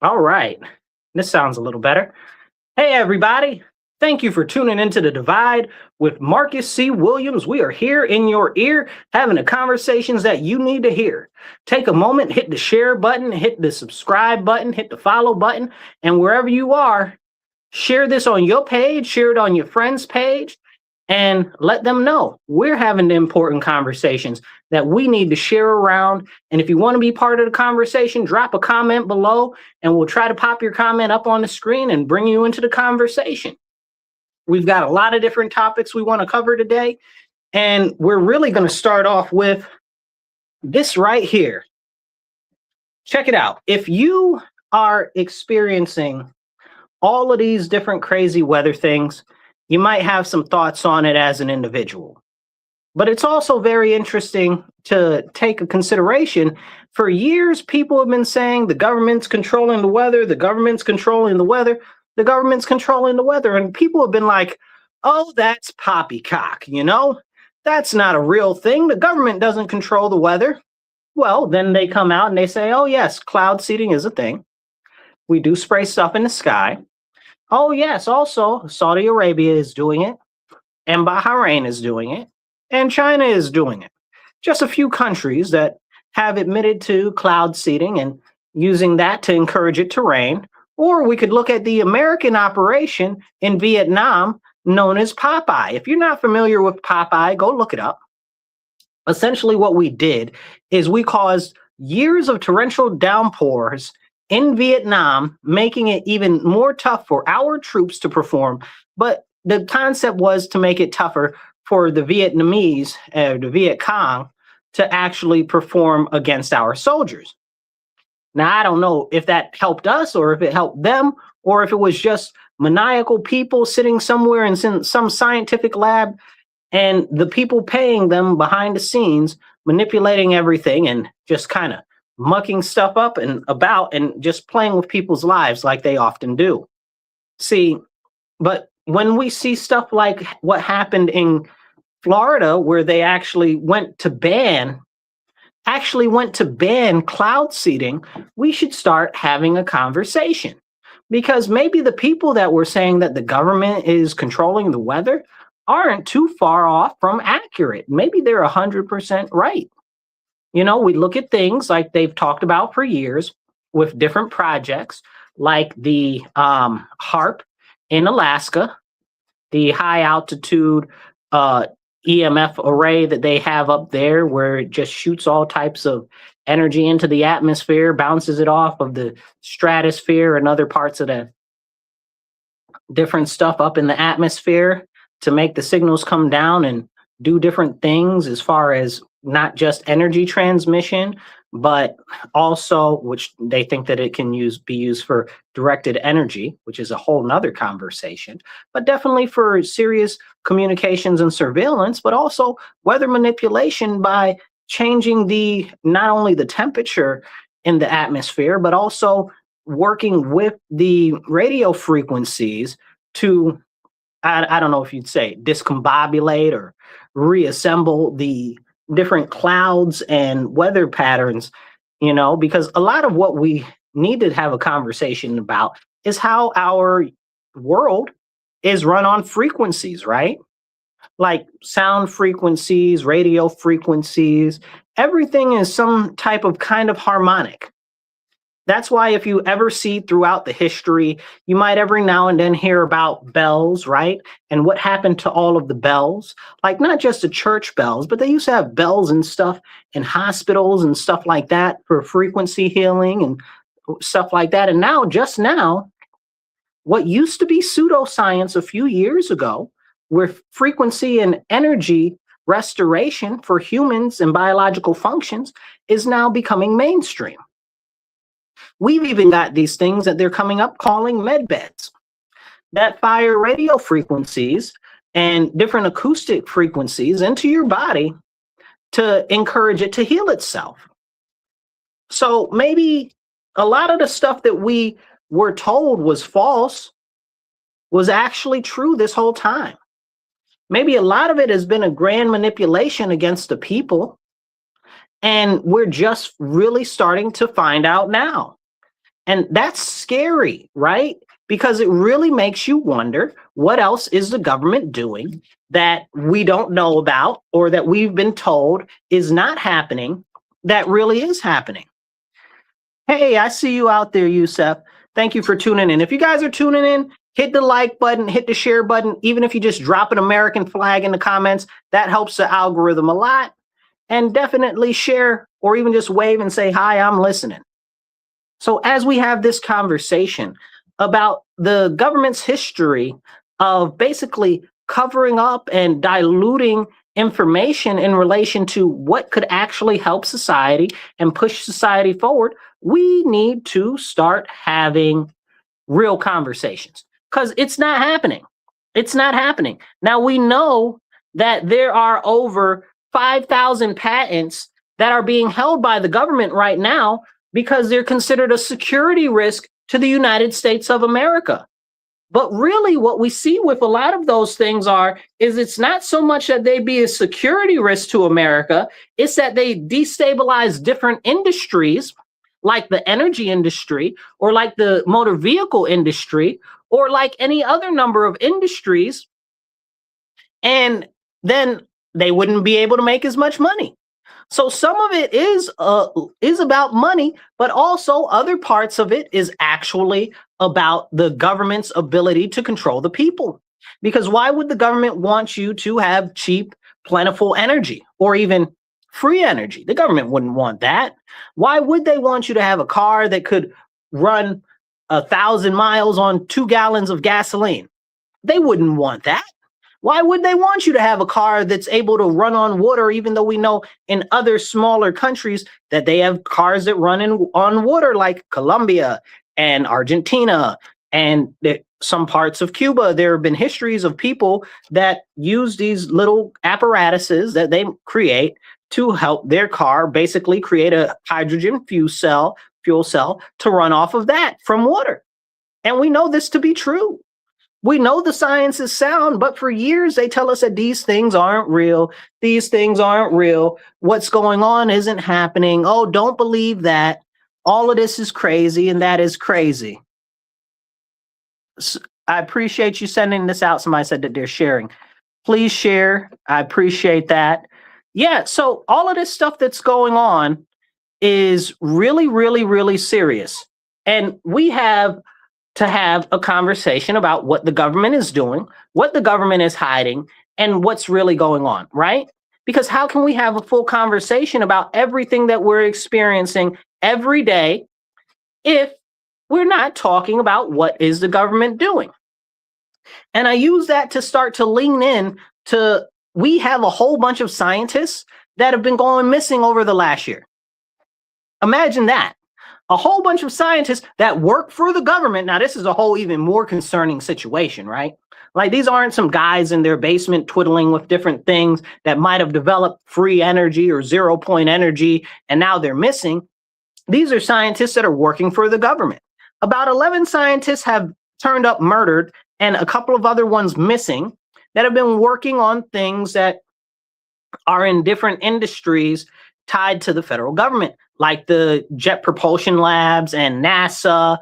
All right. This sounds a little better. Hey, everybody. Thank you for tuning into The Divide with Marcus C. Williams. We are here in your ear having the conversations that you need to hear. Take a moment, hit the share button, hit the subscribe button, hit the follow button, and wherever you are, share this on your page, share it on your friend's page, and let them know we're having the important conversations that we need to share around. And if you want to be part of the conversation, drop a comment below and we'll try to pop your comment up on the screen and bring you into the conversation. We've got a lot of different topics we want to cover today. And we're really going to start off with this right here. Check it out. If you are experiencing all of these different crazy weather things, you might have some thoughts on it as an individual. But it's also very interesting to take a consideration. For years, people have been saying the government's controlling the weather, the government's controlling the weather, the government's controlling the weather. And people have been like, oh, that's poppycock, That's not a real thing. The government doesn't control the weather. Well, then they come out and they say, oh, yes, cloud seeding is a thing. We do spray stuff in the sky. Oh, yes, also, Saudi Arabia is doing it, and Bahrain is doing it, and China is doing it. Just a few countries that have admitted to cloud seeding and using that to encourage it to rain. Or we could look at the American operation in Vietnam known as Popeye. If you're not familiar with Popeye, go look it up. Essentially, what we did is we caused years of torrential downpours in Vietnam, making it even more tough for our troops to perform. But the concept was to make it tougher for the Vietnamese, the Viet Cong, to actually perform against our soldiers. Now, I don't know if that helped us or if it helped them, or if it was just maniacal people sitting somewhere in some scientific lab and the people paying them behind the scenes, manipulating everything and just kind of mucking stuff up and about and just playing with people's lives like they often do. See, but when we see stuff like what happened in Florida, where they actually went to ban cloud seeding, we should start having a conversation. Because maybe the people that were saying that the government is controlling the weather aren't too far off from accurate. Maybe they're 100% right. We look at things like they've talked about for years with different projects, like the HARP in Alaska, the high altitude EMF array that they have up there, where it just shoots all types of energy into the atmosphere, bounces it off of the stratosphere and other parts of the different stuff up in the atmosphere to make the signals come down and do different things as far as not just energy transmission, but also, which they think that it can be used for directed energy, which is a whole nother conversation, but definitely for serious communications and surveillance, but also weather manipulation by changing not only the temperature in the atmosphere, but also working with the radio frequencies to, I don't know if you'd say, discombobulate or reassemble the different clouds and weather patterns, because a lot of what we need to have a conversation about is how our world is run on frequencies, right? Like sound frequencies, radio frequencies, everything is some type of kind of harmonic. That's why if you ever see throughout the history, you might every now and then hear about bells, right? And what happened to all of the bells, like not just the church bells, but they used to have bells and stuff in hospitals and stuff like that for frequency healing and stuff like that. And just now, what used to be pseudoscience a few years ago, where frequency and energy restoration for humans and biological functions is now becoming mainstream. We've even got these things that they're coming up calling med beds that fire radio frequencies and different acoustic frequencies into your body to encourage it to heal itself. So maybe a lot of the stuff that we were told was false was actually true this whole time. Maybe a lot of it has been a grand manipulation against the people, and we're just really starting to find out now. And that's scary, right? Because it really makes you wonder, what else is the government doing that we don't know about, or that we've been told is not happening, that really is happening? Hey, I see you out there, Yusef. Thank you for tuning in. If you guys are tuning in, hit the like button, hit the share button. Even if you just drop an American flag in the comments, that helps the algorithm a lot. And definitely share, or even just wave and say, hi, I'm listening. So as we have this conversation about the government's history of basically covering up and diluting information in relation to what could actually help society and push society forward, we need to start having real conversations, because it's not happening. It's not happening. Now, we know that there are over 5,000 patents that are being held by the government right now because they're considered a security risk to the United States of America. But really, what we see with a lot of those things is it's not so much that they be a security risk to America, it's that they destabilize different industries, like the energy industry, or like the motor vehicle industry, or like any other number of industries. And then they wouldn't be able to make as much money. So some of it is about money, but also other parts of it is actually about the government's ability to control the people. Because why would the government want you to have cheap, plentiful energy, or even free energy? The government wouldn't want that. Why would they want you to have a car that could run 1,000 miles on 2 gallons of gasoline? They wouldn't want that. Why would they want you to have a car that's able to run on water, even though we know in other smaller countries that they have cars that run on water, like Colombia and Argentina and some parts of Cuba? There have been histories of people that use these little apparatuses that they create to help their car basically create a hydrogen fuel cell to run off of that from water. And we know this to be true. We know the science is sound, but for years they tell us that these things aren't real. These things aren't real. What's going on isn't happening. Oh, don't believe that. All of this is crazy, and that is crazy. So I appreciate you sending this out. Somebody said that they're sharing. Please share. I appreciate that. Yeah, so all of this stuff that's going on is really, really, really serious. And we have to have a conversation about what the government is doing, what the government is hiding, and what's really going on, right? Because how can we have a full conversation about everything that we're experiencing every day if we're not talking about what is the government doing? And I use that to start to lean in to, we have a whole bunch of scientists that have been going missing over the last year. Imagine that. A whole bunch of scientists that work for the government. Now, this is a whole even more concerning situation, right? Like, these aren't some guys in their basement twiddling with different things that might have developed free energy or 0 point energy, and now they're missing. These are scientists that are working for the government. About 11 scientists have turned up murdered, and a couple of other ones missing, that have been working on things that are in different industries tied to the federal government, like the Jet Propulsion Labs and NASA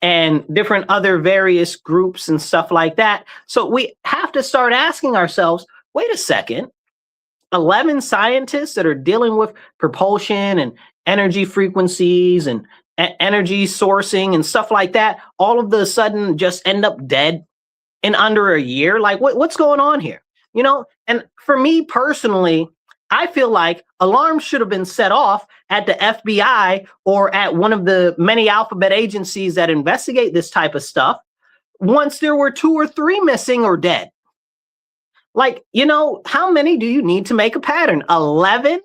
and different other various groups and stuff like that. So we have to start asking ourselves, wait a second, 11 scientists that are dealing with propulsion and energy frequencies and energy sourcing and stuff like that, all of a sudden just end up dead in under a year? Like, what's going on here? You know, and for me personally, I feel like alarms should have been set off at the FBI or at one of the many alphabet agencies that investigate this type of stuff once there were 2 or 3 missing or dead. Like, you know, how many do you need to make a pattern? 11?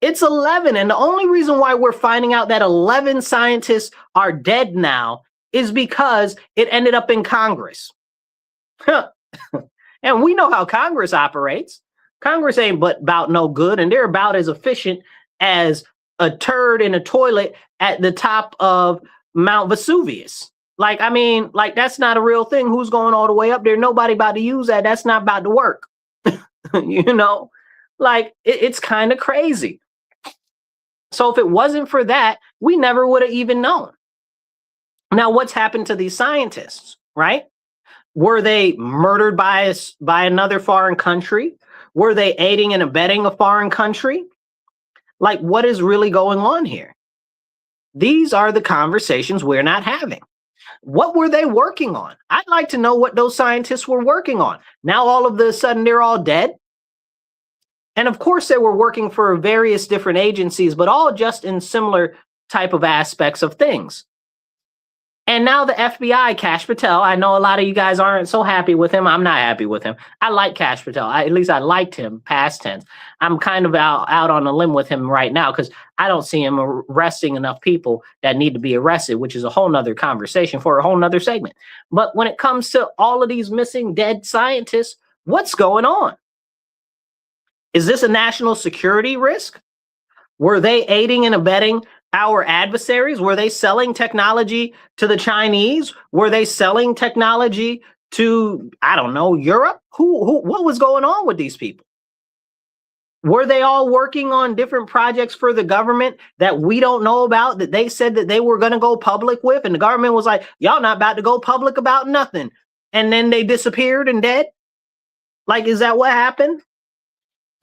It's 11. And the only reason why we're finding out that 11 scientists are dead now is because it ended up in Congress. And we know how Congress operates. Congress ain't but about no good, and they're about as efficient as a turd in a toilet at the top of Mount Vesuvius. Like, I mean, like, that's not a real thing. Who's going all the way up there? Nobody about to use that. That's not about to work. You know, like, it's kind of crazy. So if it wasn't for that, we never would have even known. Now, what's happened to these scientists, right? Were they murdered by another foreign country? Were they aiding and abetting a foreign country? Like, what is really going on here? These are the conversations we're not having. What were they working on? I'd like to know what those scientists were working on. Now, all of a sudden, they're all dead. And of course, they were working for various different agencies, but all just in similar type of aspects of things. And now the FBI, Kash Patel, I know a lot of you guys aren't so happy with him. I'm not happy with him. I like Kash Patel. At least I liked him, past tense. I'm kind of out on a limb with him right now because I don't see him arresting enough people that need to be arrested, which is a whole nother conversation for a whole nother segment. But when it comes to all of these missing dead scientists, what's going on? Is this a national security risk? Were they aiding and abetting our adversaries? Were they selling technology to the Chinese? Were they selling technology to, I don't know, Europe? What was going on with these people? Were they all working on different projects for the government that we don't know about, that they said that they were going to go public with? And the government was like, y'all not about to go public about nothing. And then they disappeared and dead? Like, is that what happened?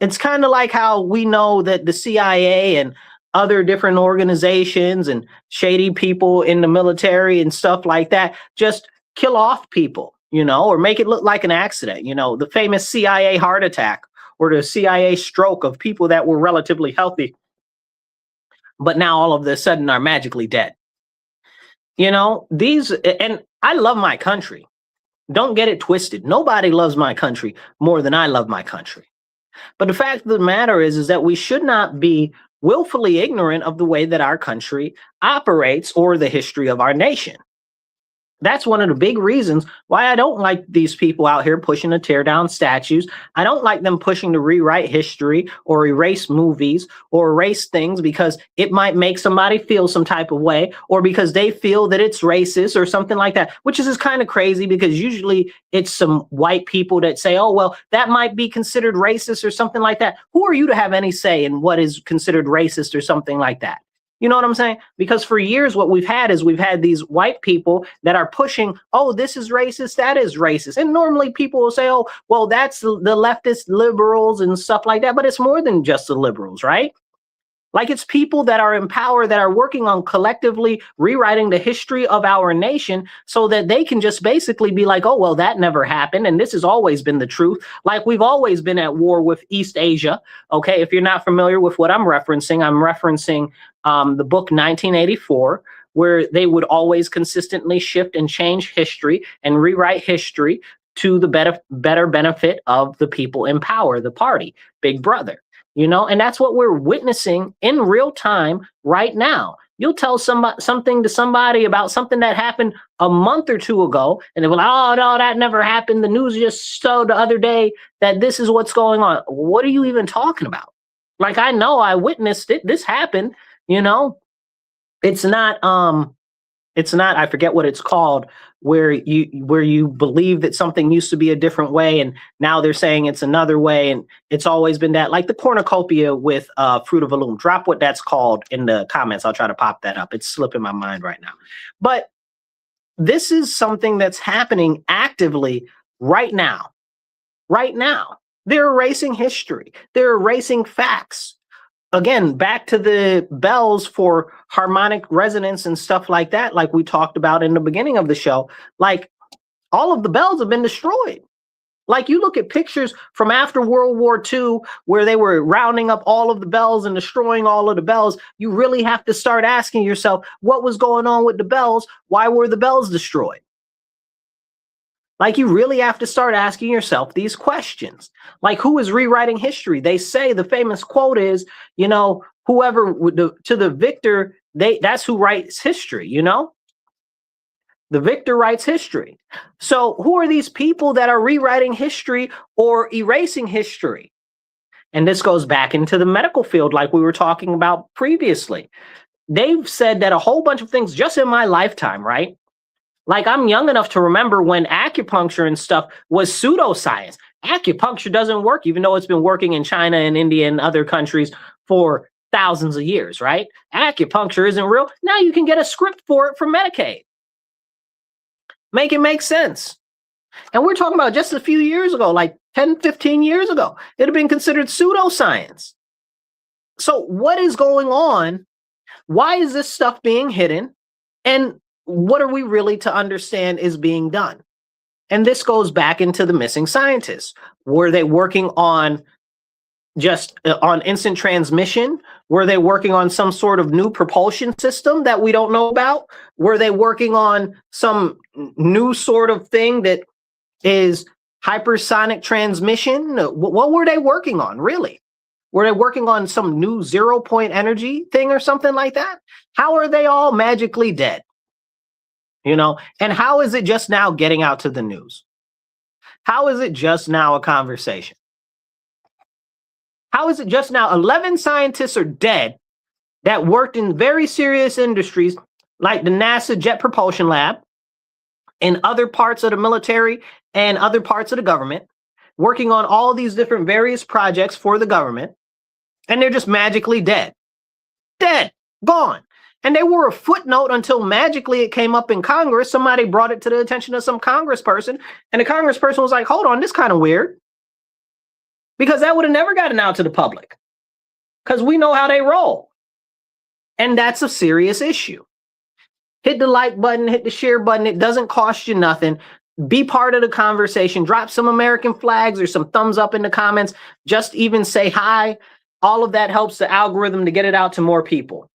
It's kind of like how we know that the CIA and other different organizations and shady people in the military and stuff like that just kill off people, or make it look like an accident. The famous CIA heart attack or the CIA stroke of people that were relatively healthy, but now all of a sudden are magically dead. And I love my country. Don't get it twisted. Nobody loves my country more than I love my country. But the fact of the matter is that we should not be willfully ignorant of the way that our country operates or the history of our nation. That's one of the big reasons why I don't like these people out here pushing to tear down statues. I don't like them pushing to rewrite history or erase movies or erase things because it might make somebody feel some type of way or because they feel that it's racist or something like that, which is just kind of crazy because usually it's some white people that say, oh, well, that might be considered racist or something like that. Who are you to have any say in what is considered racist or something like that? You know what I'm saying? Because for years, what we've had is we've had these white people that are pushing, oh, this is racist, that is racist. And normally people will say, oh, well, that's the leftist liberals and stuff like that. But it's more than just the liberals, right? Like it's people that are in power that are working on collectively rewriting the history of our nation so that they can just basically be like, oh, well, that never happened. And this has always been the truth. Like we've always been at war with East Asia. OK, if you're not familiar with what I'm referencing the book 1984, where they would always consistently shift and change history and rewrite history to the better benefit of the people in power, the party, Big Brother. And that's what we're witnessing in real time right now. You'll tell something to somebody about something that happened a month or two ago, and they're like, oh, no, that never happened. The news just showed the other day that this is what's going on. What are you even talking about? Like, I know I witnessed it. This happened, It's not, I forget what it's called, where you believe that something used to be a different way and now they're saying it's another way, and it's always been that, like the cornucopia with Fruit of the Loom. Drop what that's called in the comments. I'll try to pop that up. It's slipping my mind right now. But this is something that's happening actively right now. Right now. They're erasing history. They're erasing facts. Again, back to the bells for harmonic resonance and stuff like that, like we talked about in the beginning of the show, like all of the bells have been destroyed. Like you look at pictures from after World War II, where they were rounding up all of the bells and destroying all of the bells. You really have to start asking yourself, what was going on with the bells? Why were the bells destroyed? Like you really have to start asking yourself these questions. Like who is rewriting history? They say the famous quote is, whoever to the victor, that's who writes history, The victor writes history. So who are these people that are rewriting history or erasing history? And this goes back into the medical field like we were talking about previously. They've said that a whole bunch of things just in my lifetime, right? Like I'm young enough to remember when acupuncture and stuff was pseudoscience. Acupuncture doesn't work, even though it's been working in China and India and other countries for thousands of years, right? Acupuncture isn't real. Now you can get a script for it from Medicaid. Make it make sense. And we're talking about just a few years ago, like 10, 15 years ago. It'd have been considered pseudoscience. So what is going on? Why is this stuff being hidden? And what are we really to understand is being done? And this goes back into the missing scientists. Were they working on just on instant transmission? Were they working on some sort of new propulsion system that we don't know about? Were they working on some new sort of thing that is hypersonic transmission? What were they working on, really? Were they working on some new 0-point energy thing or something like that? How are they all magically dead? And how is it just now getting out to the news? How is it just now a conversation? How is it just now 11 scientists are dead that worked in very serious industries like the NASA Jet Propulsion Lab and other parts of the military and other parts of the government, working on all these different various projects for the government, and they're just magically dead. Dead. Gone. And they were a footnote until magically it came up in Congress. Somebody brought it to the attention of some congressperson, and the congressperson was like, hold on, this is kind of weird. Because that would have never gotten out to the public. Because we know how they roll. And that's a serious issue. Hit the like button, hit the share button. It doesn't cost you nothing. Be part of the conversation. Drop some American flags or some thumbs up in the comments. Just even say hi. All of that helps the algorithm to get it out to more people.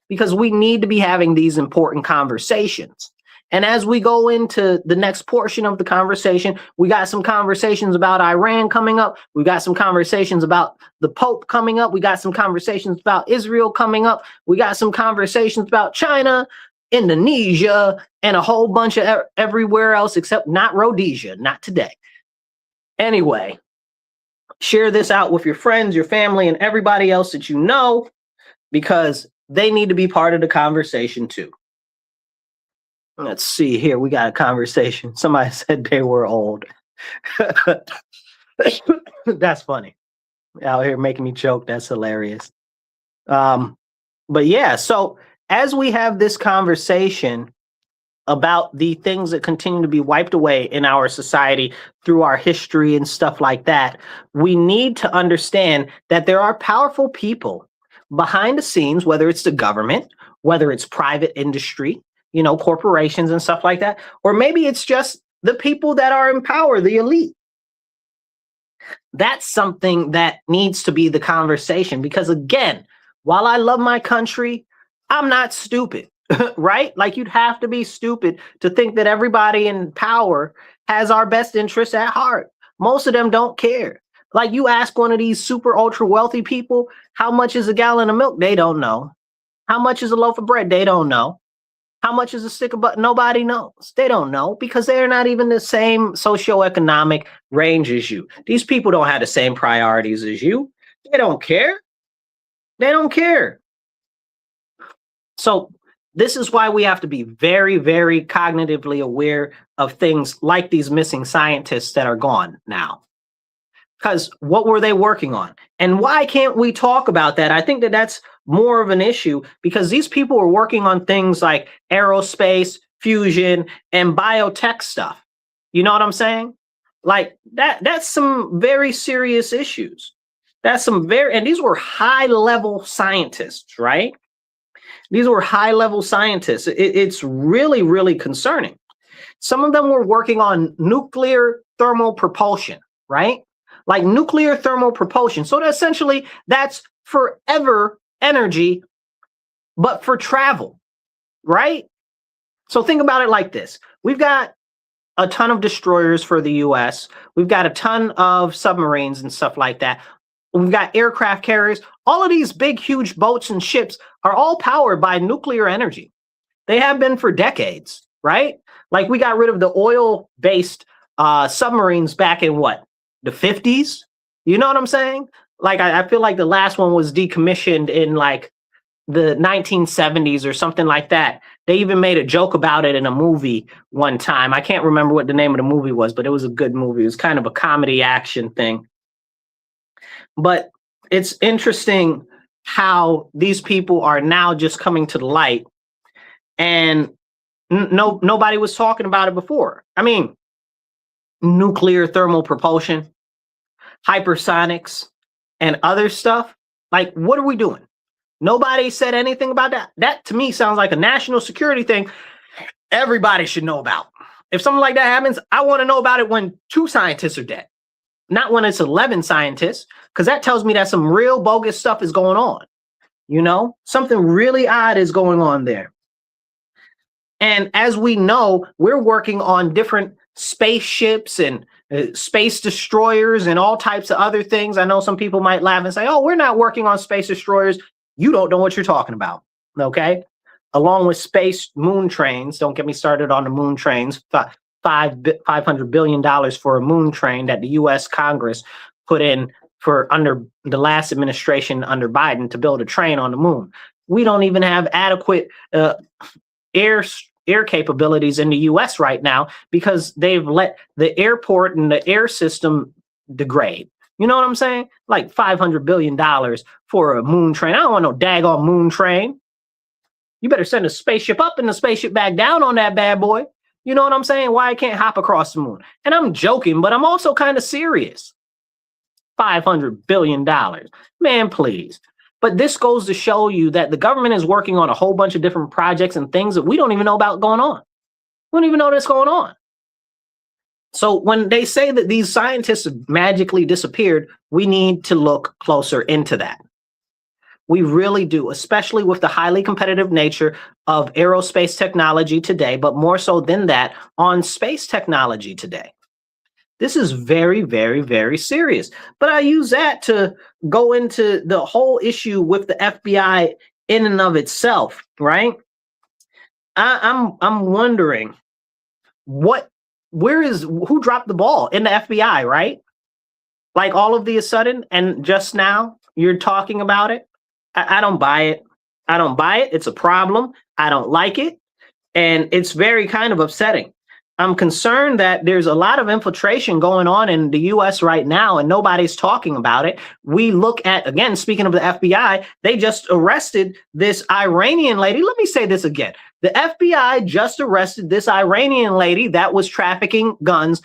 Because we need to be having these important conversations. And as we go into the next portion of the conversation, we got some conversations about Iran coming up. We got some conversations about the Pope coming up. We got some conversations about Israel coming up. We got some conversations about China, Indonesia, and a whole bunch of everywhere else except not Rhodesia, not today. Anyway, share this out with your friends, your family, and everybody else that you know, because they need to be part of the conversation too. Let's see here. We got a conversation. Somebody said they were old. That's funny. Out here making me choke. That's hilarious. But yeah, so as we have this conversation about the things that continue to be wiped away in our society through our history and stuff like that, we need to understand that there are powerful people behind the scenes, whether it's the government, whether it's private industry, corporations and stuff like that, or maybe it's just the people that are in power, the elite. That's something that needs to be the conversation, because again, while I love my country, I'm not stupid, right? Like, you'd have to be stupid to think that everybody in power has our best interests at heart. Most of them don't care. Like, you ask one of these super ultra wealthy people, how much is a gallon of milk? They don't know. How much is a loaf of bread? They don't know. How much is a stick of butter? Nobody knows. They don't know, because they're not even the same socioeconomic range as you. These people don't have the same priorities as you. They don't care. They don't care. So this is why we have to be very, very cognitively aware of things like these missing scientists that are gone now. Because what were they working on? And why can't we talk about that? I think that that's more of an issue, because these people were working on things like aerospace, fusion, and biotech stuff. You know what I'm saying? Like that's some very serious issues. And these were high-level scientists, right? These were high-level scientists. It's really, really concerning. Some of them were working on nuclear thermal propulsion, right? Like nuclear thermal propulsion. So essentially, that's forever energy, but for travel, right? So think about it like this. We've got a ton of destroyers for the US. We've got a ton of submarines and stuff like that. We've got aircraft carriers. All of these big, huge boats and ships are all powered by nuclear energy. They have been for decades, right? Like, we got rid of the oil-based submarines back in what? The 50s? You know what I'm saying? Like, I feel like the last one was decommissioned in like the 1970s or something like that. They even made a joke about it in a movie one time. I can't remember what the name of the movie was, but it was a good movie. It was kind of a comedy action thing. But it's interesting how these people are now just coming to the light. And No, nobody was talking about it before. I mean, nuclear thermal propulsion, hypersonics, and other stuff. Like, what are we doing? Nobody said anything about that. That to me sounds like a national security thing everybody should know about. If something like that happens, I want to know about it when 2 scientists are dead, not when it's 11 scientists, because that tells me that some real bogus stuff is going on. Something really odd is going on there. And as we know, we're working on different spaceships and space destroyers and all types of other things. I know some people might laugh and say, oh, we're not working on space destroyers. You don't know what you're talking about. Okay. Along with space moon trains. Don't get me started on the moon trains. $500 billion for a moon train that the U.S. Congress put in for under the last administration under Biden to build a train on the moon. We don't even have adequate air capabilities in the U.S. right now because they've let the airport and the air system degrade. You know what I'm saying? Like $500 billion for a moon train. I don't want no daggone moon train. You better send a spaceship up and a spaceship back down on that bad boy. You know what I'm saying? Why I can't hop across the moon. And I'm joking, but I'm also kind of serious. $500 billion. Man, please. But this goes to show you that the government is working on a whole bunch of different projects and things that we don't even know about going on. We don't even know that's going on. So when they say that these scientists have magically disappeared, we need to look closer into that. We really do, especially with the highly competitive nature of aerospace technology today, but more so than that, on space technology today. This is very, very, very serious. But I use that to go into the whole issue with the FBI in and of itself, right? I'm wondering who dropped the ball in the FBI, right? Like all of the sudden, and just now you're talking about it. I don't buy it. I don't buy it. It's a problem. I don't like it. And it's very kind of upsetting. I'm concerned that there's a lot of infiltration going on in the US right now, and nobody's talking about it. We look at, again, speaking of the FBI, they just arrested this Iranian lady. Let me say this again. The FBI just arrested this Iranian lady that was trafficking guns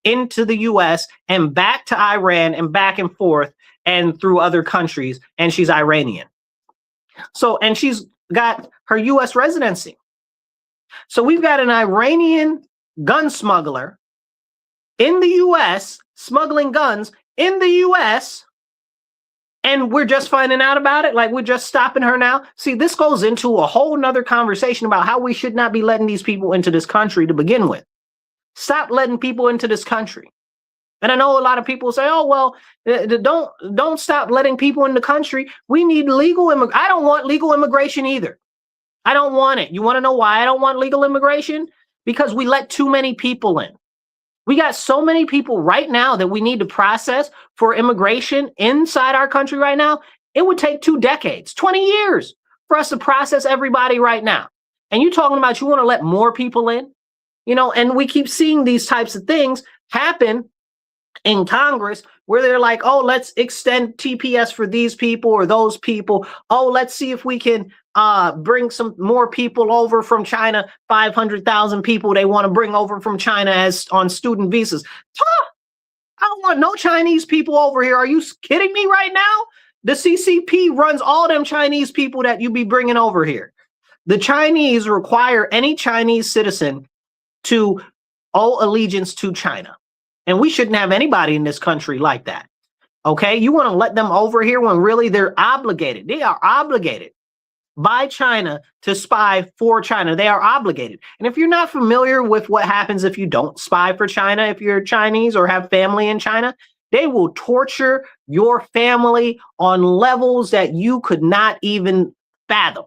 into the US and back to Iran and back and forth and through other countries, and she's Iranian. So, and she's got her US residency. So we've got an Iranian gun smuggler in the US smuggling guns in the US, and we're just finding out about it. Like, we're just stopping her now. See, this goes into a whole nother conversation about how we should not be letting these people into this country to begin with. Stop letting people into this country. And I know a lot of people say, oh, well, don't stop letting people in the country. We need legal immigration. I don't want legal immigration either. I don't want it. You want to know why I don't want legal immigration? Because we let too many people in. We got so many people right now that we need to process for immigration inside our country right now. It would take 2 decades, 20 years for us to process everybody right now. And you talking about you want to let more people in? And we keep seeing these types of things happen in Congress where they're like, oh, let's extend TPS for these people or those people. Oh, let's see if we can bring some more people over from China. 500,000 people they want to bring over from China as on student visas. I don't want no Chinese people over here. Are you kidding me right now? The CCP runs all them Chinese people that you be bringing over here. The Chinese require any Chinese citizen to owe allegiance to China. And we shouldn't have anybody in this country like that. Okay? You want to let them over here when really they're obligated. They are obligated by China to spy for China. They are obligated. And if you're not familiar with what happens if you don't spy for China, if you're Chinese or have family in China, they will torture your family on levels that you could not even fathom.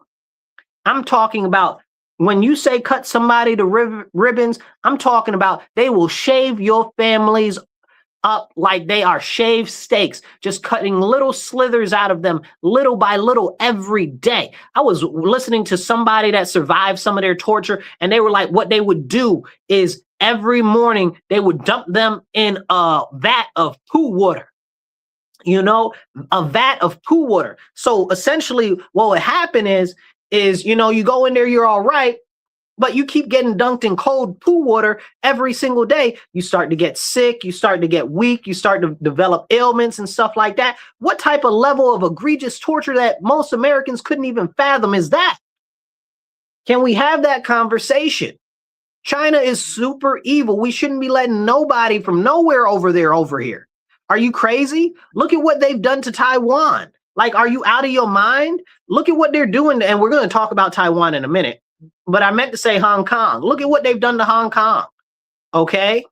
I'm talking about when you say cut somebody to ribbons, I'm talking about they will shave your families up like they are shaved steaks, just cutting little slithers out of them little by little every day. I was listening to somebody that survived some of their torture, and they were like, what they would do is every morning they would dump them in a vat of poo water. A vat of poo water. So essentially what would happen is, you go in there, you're all right. but you keep getting dunked in cold pool water every single day, you start to get sick, you start to get weak, you start to develop ailments and stuff like that. What type of level of egregious torture that most Americans couldn't even fathom is that? Can we have that conversation? China is super evil. We shouldn't be letting nobody from nowhere over here. Are you crazy? Look at what they've done to Taiwan. Like, are you out of your mind? Look at what they're doing. And we're going to talk about Taiwan in a minute. But I meant to say Hong Kong. Look at what they've done to Hong Kong. Okay?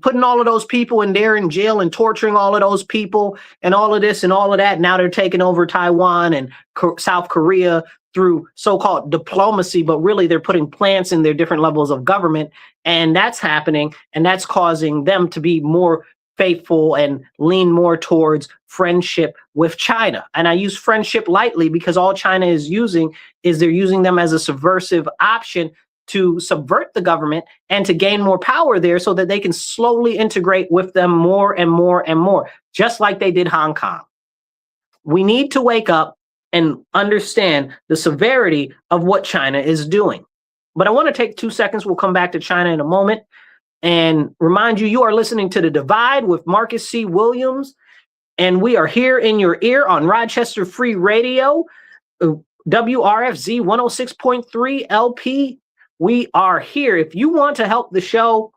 Putting all of those people in there in jail and torturing all of those people and all of this and all of that. Now they're taking over Taiwan and South Korea through so-called diplomacy, but really they're putting plants in their different levels of government. And that's happening. And that's causing them to be more faithful and lean more towards friendship with China. And I use friendship lightly because all China is using is they're using them as a subversive option to subvert the government and to gain more power there so that they can slowly integrate with them more and more and more, just like they did Hong Kong. We need to wake up and understand the severity of what China is doing. But I want to take 2 seconds. We'll come back to China in a moment and remind you, you are listening to The Divide with Marcus C. Williams. And we are here in your ear on Rochester Free Radio, WRFZ 106.3 LP. We are here. If you want to help the show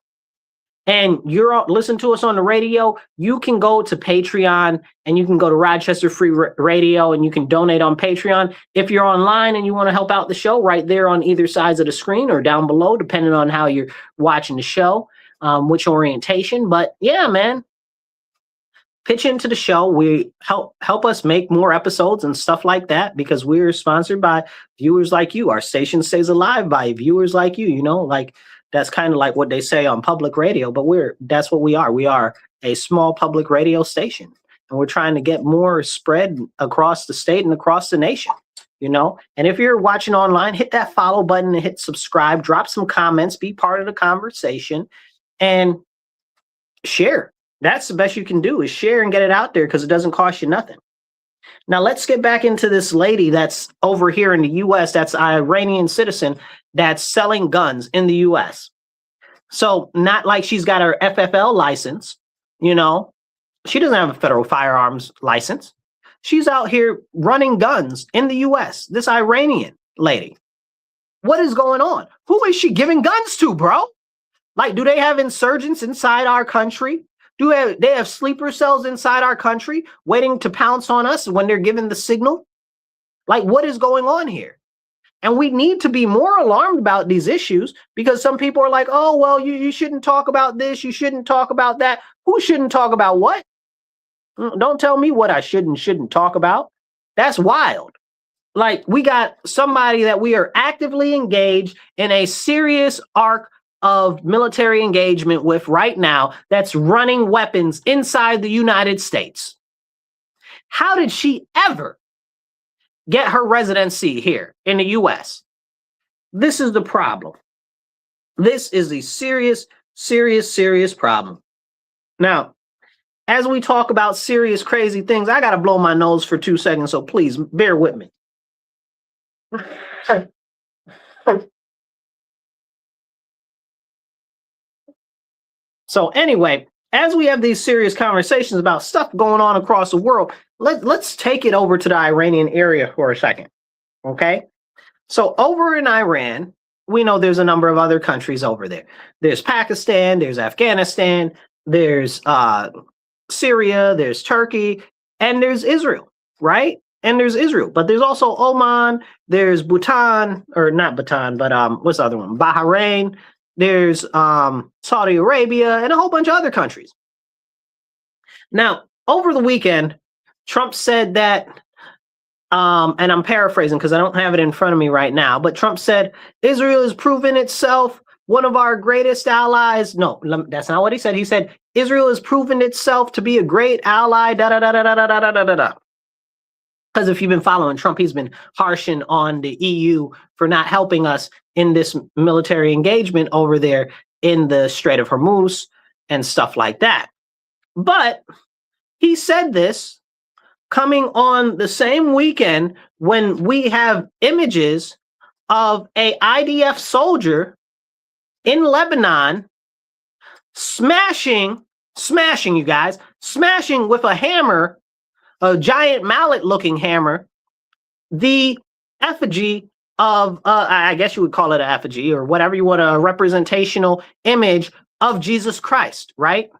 and you're listen to us on the radio, you can go to Patreon and you can go to Rochester Free Radio and you can donate on Patreon. If you're online and you want to help out the show, right there on either sides of the screen or down below, depending on how you're watching the show, which orientation. But yeah, man, pitch into the show. We help us make more episodes and stuff like that because we're sponsored by viewers like you. Our station stays alive by viewers like you, you know, like that's kind of like what they say on public radio, but that's what we are. We are a small public radio station and we're trying to get more spread across the state and across the nation, you know? And if you're watching online, hit that follow button and hit subscribe, drop some comments, be part of the conversation and share. That's the best you can do is share and get it out there because it doesn't cost you nothing. Now, let's get back into this lady that's over here in the U.S. That's an Iranian citizen that's selling guns in the U.S. So not like she's got her FFL license, you know. She doesn't have a federal firearms license. She's out here running guns in the U.S., this Iranian lady. What is going on? Who is she giving guns to, bro? Like, do they have insurgents inside our country? Do they have sleeper cells inside our country waiting to pounce on us when they're given the signal? Like, what is going on here? And we need to be more alarmed about these issues because some people are like, oh, well, you shouldn't talk about this. You shouldn't talk about that. Who shouldn't talk about what? Don't tell me what I shouldn't talk about. That's wild. Like, we got somebody that we are actively engaged in a serious arc of military engagement with right now that's running weapons inside the United States. How did she ever get her residency here in the US? This is the problem. This is a serious, serious, serious problem. Now, as we talk about serious, crazy things, I got to blow my nose for 2 seconds, so please bear with me. So anyway, as we have these serious conversations about stuff going on across the world, let's take it over to the Iranian area for a second, okay? So over in Iran, we know there's a number of other countries over there. There's Pakistan, there's Afghanistan, there's Syria, there's Turkey, and there's Israel, right? And there's Israel, but there's also Oman, there's Bhutan, or not Bhutan, but what's the other one? Bahrain. There's Saudi Arabia and a whole bunch of other countries. Now, over the weekend, Trump said that, and I'm paraphrasing because I don't have it in front of me right now, but Trump said, Israel has proven itself one of our greatest allies. No, that's not what he said. He said, Israel has proven itself to be a great ally, da-da-da-da-da-da-da-da-da. Because if you've been following Trump, he's been harshing on the EU for not helping us in this military engagement over there in the Strait of Hormuz and stuff like that. But he said this coming on the same weekend when we have images of a IDF soldier in Lebanon smashing you guys, smashing with a hammer, a giant mallet-looking hammer, the effigy of, I guess you would call it an effigy or whatever you want, a representational image of Jesus Christ, right?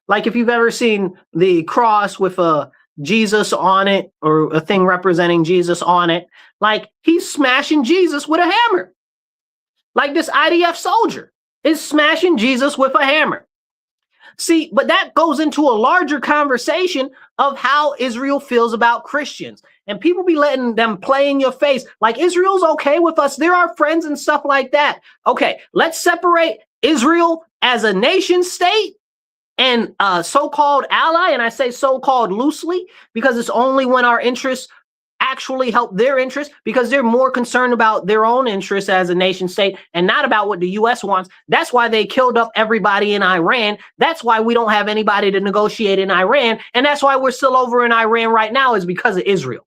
Like if you've ever seen the cross with a Jesus on it or a thing representing Jesus on it, like he's smashing Jesus with a hammer. Like this IDF soldier is smashing Jesus with a hammer. See, but that goes into a larger conversation of how Israel feels about Christians. And people be letting them play in your face like Israel's okay with us. They're our friends and stuff like that. Okay, let's separate Israel as a nation state and so-called ally. And I say so-called loosely because it's only when our interests actually help their interests, because they're more concerned about their own interests as a nation state and not about what the U.S. wants. That's why they killed up everybody in Iran. That's why we don't have anybody to negotiate in Iran. And that's why we're still over in Iran right now, is because of Israel.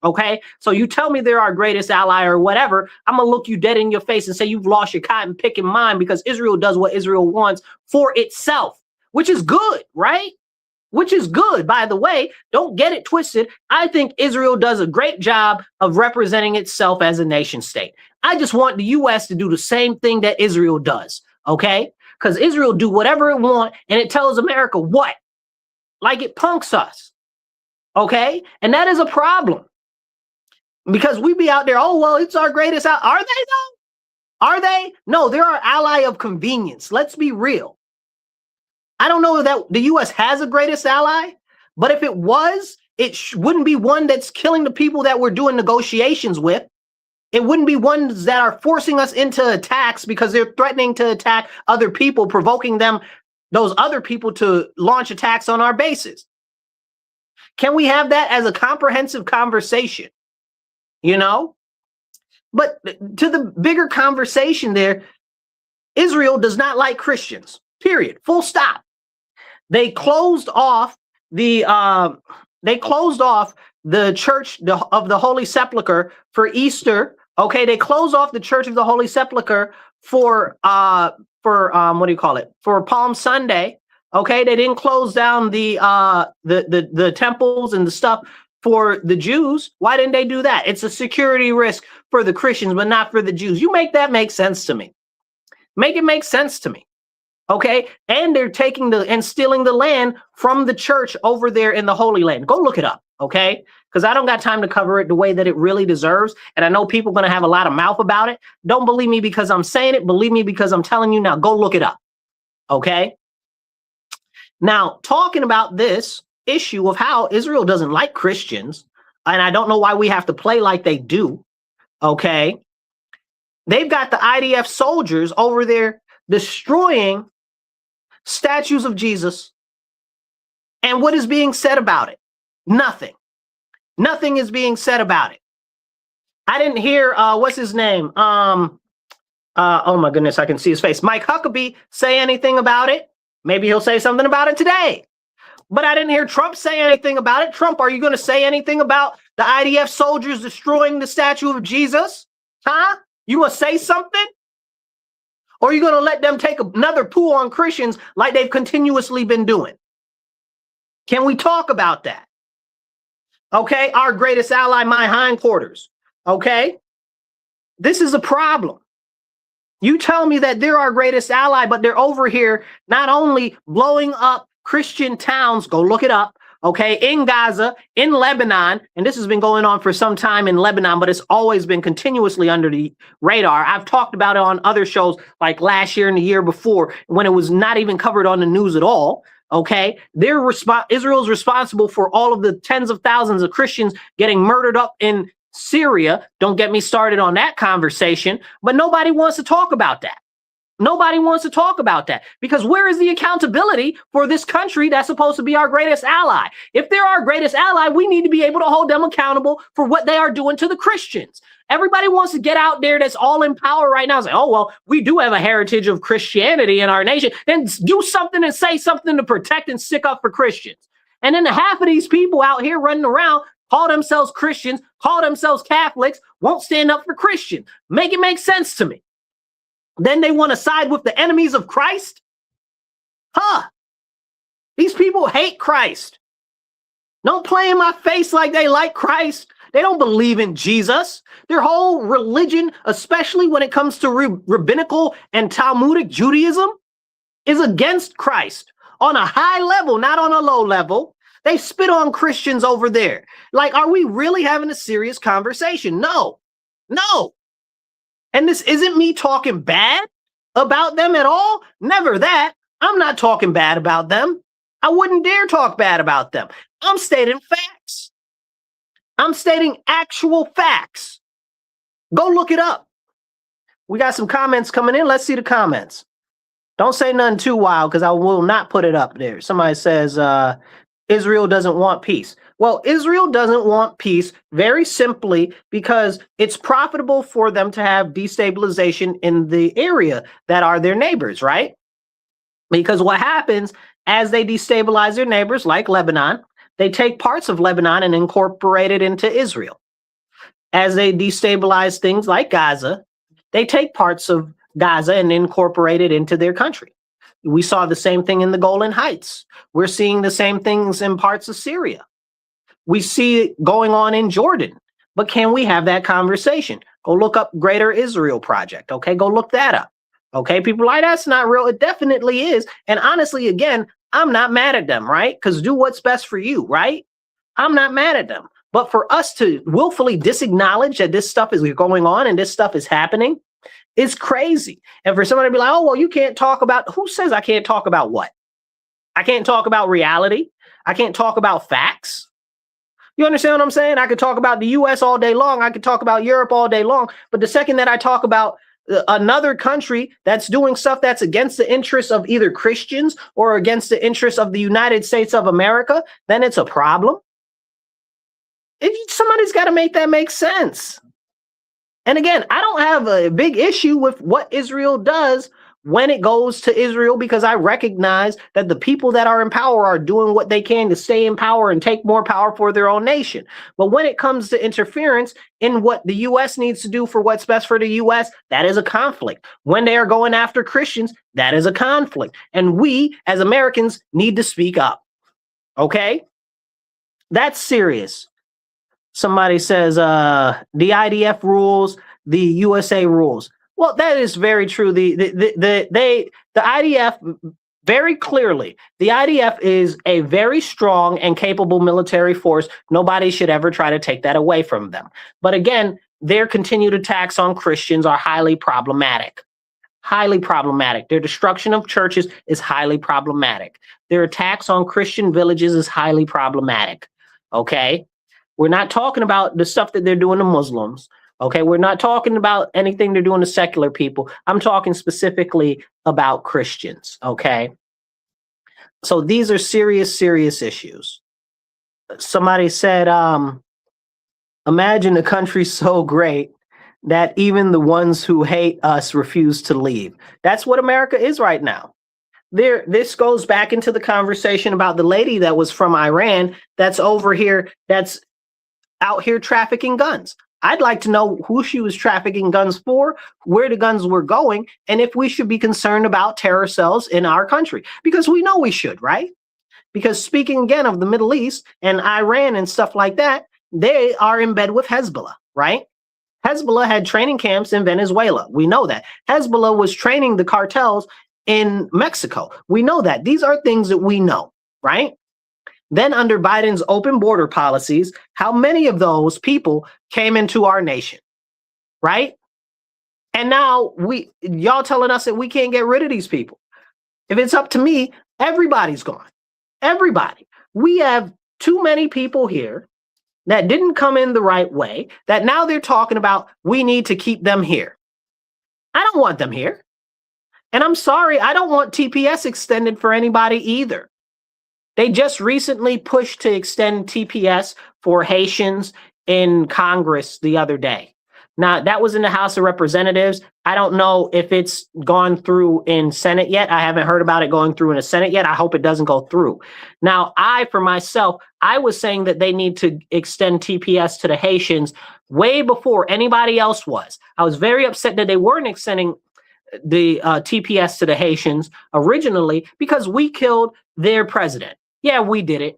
Okay, so you tell me they're our greatest ally or whatever, I'm gonna look you dead in your face and say you've lost your cotton picking mind, because Israel does what Israel wants for itself, which is good, right? Which is good, by the way. Don't get it twisted. I think Israel does a great job of representing itself as a nation state. I just want the U.S. to do the same thing that Israel does, okay? Because Israel do whatever it wants, and it tells America what? Like it punks us, okay? And that is a problem. Because we be out there, oh, well, it's our greatest ally. Are they, though? Are they? No, they're our ally of convenience. Let's be real. I don't know that the U.S. has a greatest ally, but if it was, it wouldn't be one that's killing the people that we're doing negotiations with. It wouldn't be ones that are forcing us into attacks because they're threatening to attack other people, provoking them, those other people, to launch attacks on our bases. Can we have that as a comprehensive conversation? You know? But to the bigger conversation there, Israel does not like Christians, period, full stop. They closed off the church of the Holy Sepulchre for Easter. Okay, they closed off the Church of the Holy Sepulchre for what do you call it? For Palm Sunday. Okay, they didn't close down the temples and the stuff for the Jews. Why didn't they do that? It's a security risk for the Christians, but not for the Jews. You make that make sense to me. Make it make sense to me. Okay, and they're taking and stealing the land from the church over there in the Holy Land. Go look it up, okay? Because I don't got time to cover it the way that it really deserves. And I know people are going to have a lot of mouth about it. Don't believe me because I'm saying it. Believe me because I'm telling you now. Go look it up, okay? Now, talking about this issue of how Israel doesn't like Christians, and I don't know why we have to play like they do, okay? They've got the IDF soldiers over there destroying statues of Jesus. And what is being said about it? Nothing. Nothing is being said about it. I didn't hear, what's his name? Oh my goodness, I can see his face. Mike Huckabee say anything about it. Maybe he'll say something about it today. But I didn't hear Trump say anything about it. Trump, are you going to say anything about the IDF soldiers destroying the statue of Jesus? Huh? You going to say something? Or are you going to let them take another poo on Christians like they've continuously been doing? Can we talk about that? Okay, our greatest ally, my hindquarters. Okay, this is a problem. You tell me that they're our greatest ally, but they're over here not only blowing up Christian towns, go look it up, okay, in Gaza, in Lebanon, and this has been going on for some time in Lebanon, but it's always been continuously under the radar. I've talked about it on other shows like last year and the year before when it was not even covered on the news at all, okay? Israel's responsible for all of the tens of thousands of Christians getting murdered up in Syria. Don't get me started on that conversation, but nobody wants to talk about that. Nobody wants to talk about that because where is the accountability for this country that's supposed to be our greatest ally? If they're our greatest ally, we need to be able to hold them accountable for what they are doing to the Christians. Everybody wants to get out there that's all in power right now and say, oh, well, we do have a heritage of Christianity in our nation. Then do something and say something to protect and stick up for Christians. And then the half of these people out here running around call themselves Christians, call themselves Catholics, won't stand up for Christians. Make it make sense to me. Then they want to side with the enemies of Christ? Huh? These people hate Christ. Don't play in my face like they like Christ. They don't believe in Jesus. Their whole religion, especially when it comes to rabbinical and Talmudic Judaism, is against Christ on a high level, not on a low level. They spit on Christians over there. Like, are we really having a serious conversation? No. And this isn't me talking bad about them at all. Never that. I'm not talking bad about them. I wouldn't dare talk bad about them. I'm stating facts. I'm stating actual facts. Go look it up. We got some comments coming in. Let's see the comments. Don't say nothing too wild because I will not put it up there. Somebody says Israel doesn't want peace. Well, Israel doesn't want peace very simply because it's profitable for them to have destabilization in the area that are their neighbors, right? Because what happens as they destabilize their neighbors, like Lebanon, they take parts of Lebanon and incorporate it into Israel. As they destabilize things like Gaza, they take parts of Gaza and incorporate it into their country. We saw the same thing in the Golan Heights. We're seeing the same things in parts of Syria. We see it going on in Jordan. But can we have that conversation? Go look up Greater Israel Project. Okay, go look that up. Okay, people like that's not real. It definitely is. And honestly, again, I'm not mad at them, right? Because do what's best for you, right? I'm not mad at them. But for us to willfully disacknowledge that this stuff is going on and this stuff is happening, it's crazy. And for somebody to be like, oh, well, you can't talk about, who says I can't talk about what? I can't talk about reality. I can't talk about facts. You understand what I'm saying? I could talk about the US all day long. I could talk about Europe all day long. But the second that I talk about another country that's doing stuff that's against the interests of either Christians or against the interests of the United States of America, then it's a problem. Somebody's got to make that make sense. And again, I don't have a big issue with what Israel does when it goes to Israel, because I recognize that the people that are in power are doing what they can to stay in power and take more power for their own nation. But when it comes to interference in what the U.S. needs to do for what's best for the U.S., that is a conflict. When they are going after Christians, that is a conflict. And we, as Americans, need to speak up. Okay? That's serious. Somebody says the IDF rules, the USA rules. Well, that is very true. The IDF, very clearly, the IDF is a very strong and capable military force. Nobody should ever try to take that away from them. But again, their continued attacks on Christians are highly problematic. Highly problematic. Their destruction of churches is highly problematic. Their attacks on Christian villages is highly problematic. Okay? We're not talking about the stuff that they're doing to Muslims. Okay, we're not talking about anything they're doing to secular people. I'm talking specifically about Christians. Okay, so these are serious, serious issues. Somebody said, imagine a country so great that even the ones who hate us refuse to leave. That's what America is right now. This goes back into the conversation about the lady that was from Iran that's over here, that's out here trafficking guns. I'd like to know who she was trafficking guns for, where the guns were going, and if we should be concerned about terror cells in our country. Because we know we should, right? Because speaking again of the Middle East and Iran and stuff like that, they are in bed with Hezbollah, right? Hezbollah had training camps in Venezuela. We know that. Hezbollah was training the cartels in Mexico. We know that. These are things that we know, right? Then under Biden's open border policies, how many of those people came into our nation, right? And now y'all telling us that we can't get rid of these people. If it's up to me, everybody's gone. Everybody. We have too many people here that didn't come in the right way, that now they're talking about we need to keep them here. I don't want them here. And I'm sorry, I don't want TPS extended for anybody either. They just recently pushed to extend TPS for Haitians in Congress the other day. Now, that was in the House of Representatives. I don't know if it's gone through in Senate yet. I haven't heard about it going through in the Senate yet. I hope it doesn't go through. Now, for myself, I was saying that they need to extend TPS to the Haitians way before anybody else was. I was very upset that they weren't extending the TPS to the Haitians originally because we killed their president. Yeah, we did it.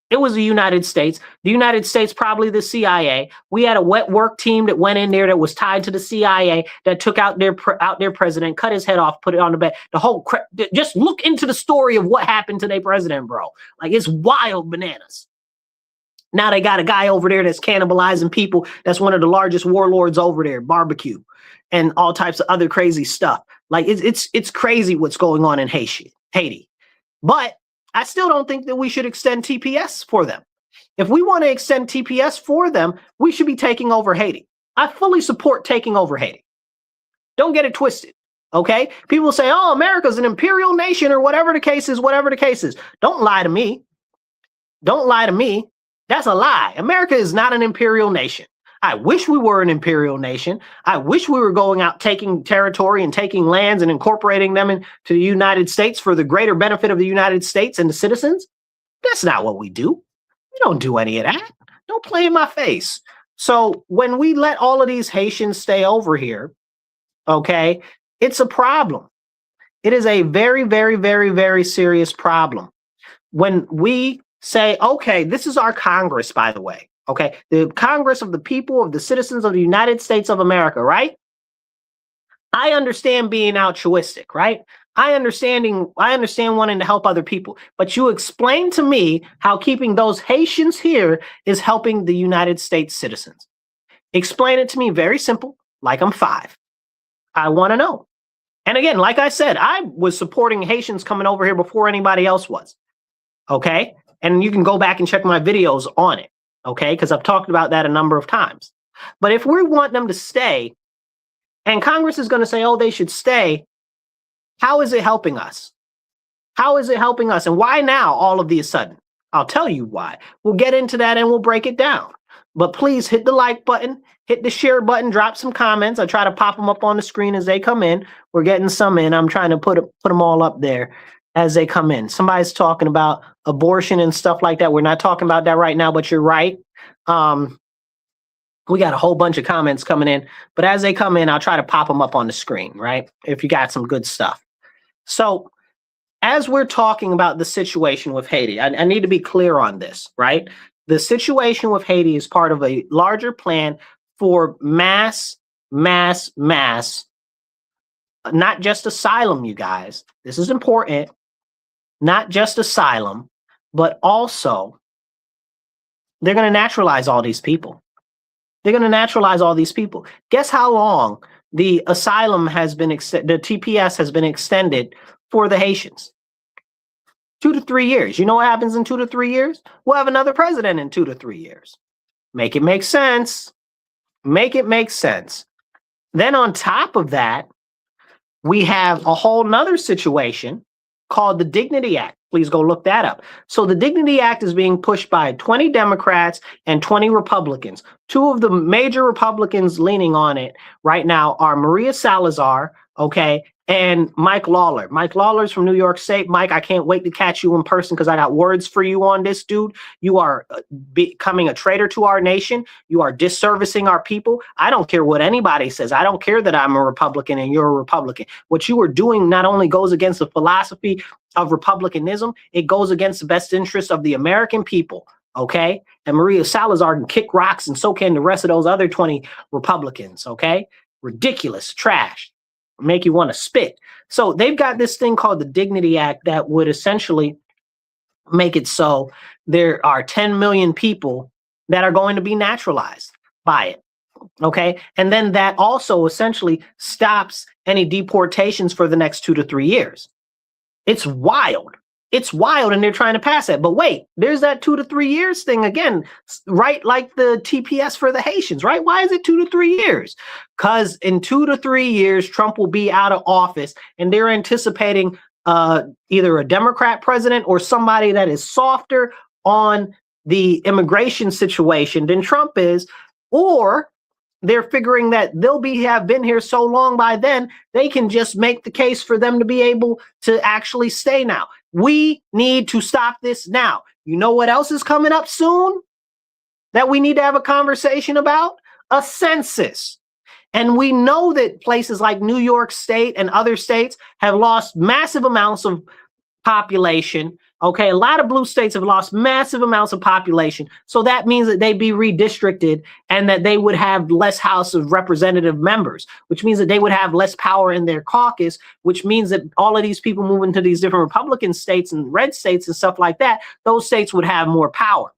It was the United States. The United States, probably the CIA. We had a wet work team that went in there that was tied to the CIA that took out their president, cut his head off, put it on the bed. The whole just look into the story of what happened to their president, bro. Like, it's wild bananas. Now they got a guy over there that's cannibalizing people. That's one of the largest warlords over there, barbecue, and all types of other crazy stuff. Like, it's crazy what's going on in Haiti. But I still don't think that we should extend TPS for them. If we want to extend TPS for them, we should be taking over Haiti. I fully support taking over Haiti. Don't get it twisted, okay? People say, oh, America's an imperial nation or whatever the case is, Don't lie to me. Don't lie to me. That's a lie. America is not an imperial nation. I wish we were an imperial nation. I wish we were going out taking territory and taking lands and incorporating them into the United States for the greater benefit of the United States and the citizens. That's not what we do. We don't do any of that. Don't play in my face. So when we let all of these Haitians stay over here, okay, it's a problem. It is a very, very, very, very serious problem. When we say, okay, this is our Congress, by the way. Okay, the Congress of the people of the citizens of the United States of America, right? I understand being altruistic, right? I understand wanting to help other people, but you explain to me how keeping those Haitians here is helping the United States citizens. Explain it to me very simple, like I'm 5. I want to know. And again, like I said, I was supporting Haitians coming over here before anybody else was. Okay, and you can go back and check my videos on it. Okay, because I've talked about that a number of times. But if we want them to stay, and Congress is going to say, oh, they should stay, how is it helping us? How is it helping us? And why now, all of a sudden? I'll tell you why. We'll get into that and we'll break it down. But please hit the like button, hit the share button, drop some comments. I try to pop them up on the screen as they come in. We're getting some in. I'm trying to put them all up there as they come in. Somebody's talking about abortion and stuff like that. We're not talking about that right now, but you're right. We got a whole bunch of comments coming in, but as they come in, I'll try to pop them up on the screen, right? If you got some good stuff. So as we're talking about the situation with Haiti, I need to be clear on this, right? The situation with Haiti is part of a larger plan for mass, not just asylum, you guys. This is important. Not just asylum, but also they're going to naturalize all these people. They're going to naturalize all these people. Guess how long the asylum has been, the TPS has been extended for the Haitians? 2 to 3 years. You know what happens in 2 to 3 years? We'll have another president in 2 to 3 years. Make it make sense. Make it make sense. Then on top of that, we have a whole nother situation called the Dignity Act. Please go look that up. So the Dignity Act is being pushed by 20 Democrats and 20 Republicans. 2 of the major Republicans leaning on it right now are Maria Salazar, okay, and Mike Lawler. Mike Lawler's from New York State. Mike, I can't wait to catch you in person because I got words for you on this, dude. You are becoming a traitor to our nation. You are disservicing our people. I don't care what anybody says. I don't care that I'm a Republican and you're a Republican. What you are doing not only goes against the philosophy of republicanism, it goes against the best interests of the American people, okay? And Maria Salazar can kick rocks, and so can the rest of those other 20 Republicans, okay? Ridiculous, trash, make you want to spit. So they've got this thing called the Dignity Act that would essentially make it so there are 10 million people that are going to be naturalized by it, okay? And then that also essentially stops any deportations for the next 2 to 3 years. It's wild. It's wild, and they're trying to pass it. But wait, there's that 2 to 3 years thing again, right? Like the TPS for the Haitians, right? Why is it 2 to 3 years? Because in 2 to 3 years, Trump will be out of office, and they're anticipating either a Democrat president or somebody that is softer on the immigration situation than Trump is, or they're figuring that they'll have been here so long by then, they can just make the case for them to be able to actually stay now. We need to stop this now. You know what else is coming up soon that we need to have a conversation about? A census. And we know that places like New York State and other states have lost massive amounts of population. Okay, a lot of blue states have lost massive amounts of population. So that means that they'd be redistricted and that they would have less House of Representative members, which means that they would have less power in their caucus, which means that all of these people move into these different Republican states and red states and stuff like that, those states would have more power.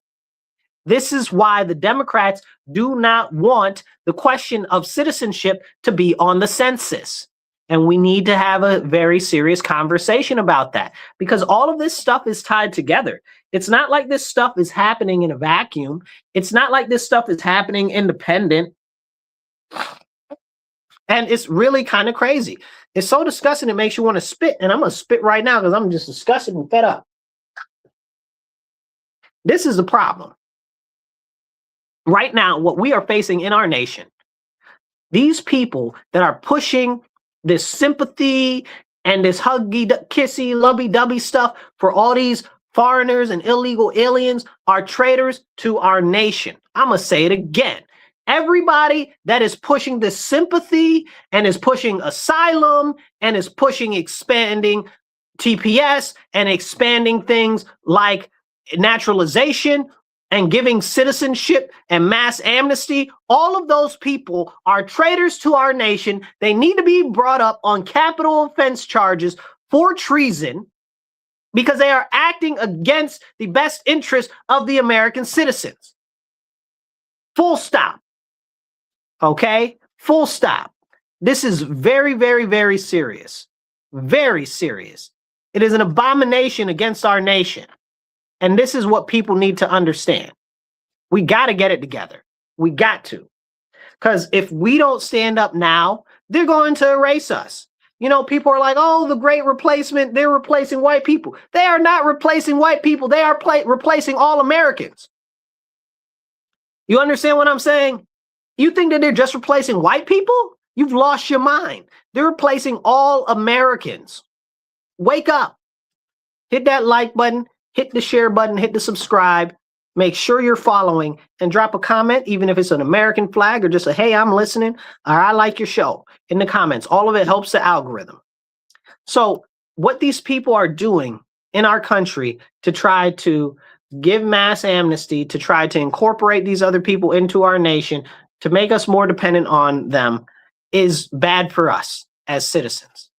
This is why the Democrats do not want the question of citizenship to be on the census. And we need to have a very serious conversation about that, because all of this stuff is tied together. It's not like this stuff is happening in a vacuum. It's not like this stuff is happening independent. And it's really kind of crazy. It's so disgusting, it makes you want to spit. And I'm going to spit right now because I'm just disgusted and fed up. This is the problem. Right now, what we are facing in our nation, these people that are pushing this sympathy and this huggy, kissy, lovey-dovey stuff for all these foreigners and illegal aliens are traitors to our nation. I'm going to say it again. Everybody that is pushing this sympathy and is pushing asylum and is pushing expanding TPS and expanding things like naturalization and giving citizenship and mass amnesty, all of those people are traitors to our nation. They need to be brought up on capital offense charges for treason because they are acting against the best interest of the American citizens. Full stop. Okay? Full stop. This is very, very, very serious. Very serious. It is an abomination against our nation. And this is what people need to understand. We got to get it together. We got to. Because if we don't stand up now, they're going to erase us. You know, people are like, oh, the great replacement, they're replacing white people. They are not replacing white people. They are replacing all Americans. You understand what I'm saying? You think that they're just replacing white people? You've lost your mind. They're replacing all Americans. Wake up. Hit that like button. Hit the share button, hit the subscribe, make sure you're following, and drop a comment, even if it's an American flag or just a, hey, I'm listening, or I like your show in the comments. All of it helps the algorithm. So what these people are doing in our country to try to give mass amnesty, to try to incorporate these other people into our nation, to make us more dependent on them, is bad for us as citizens.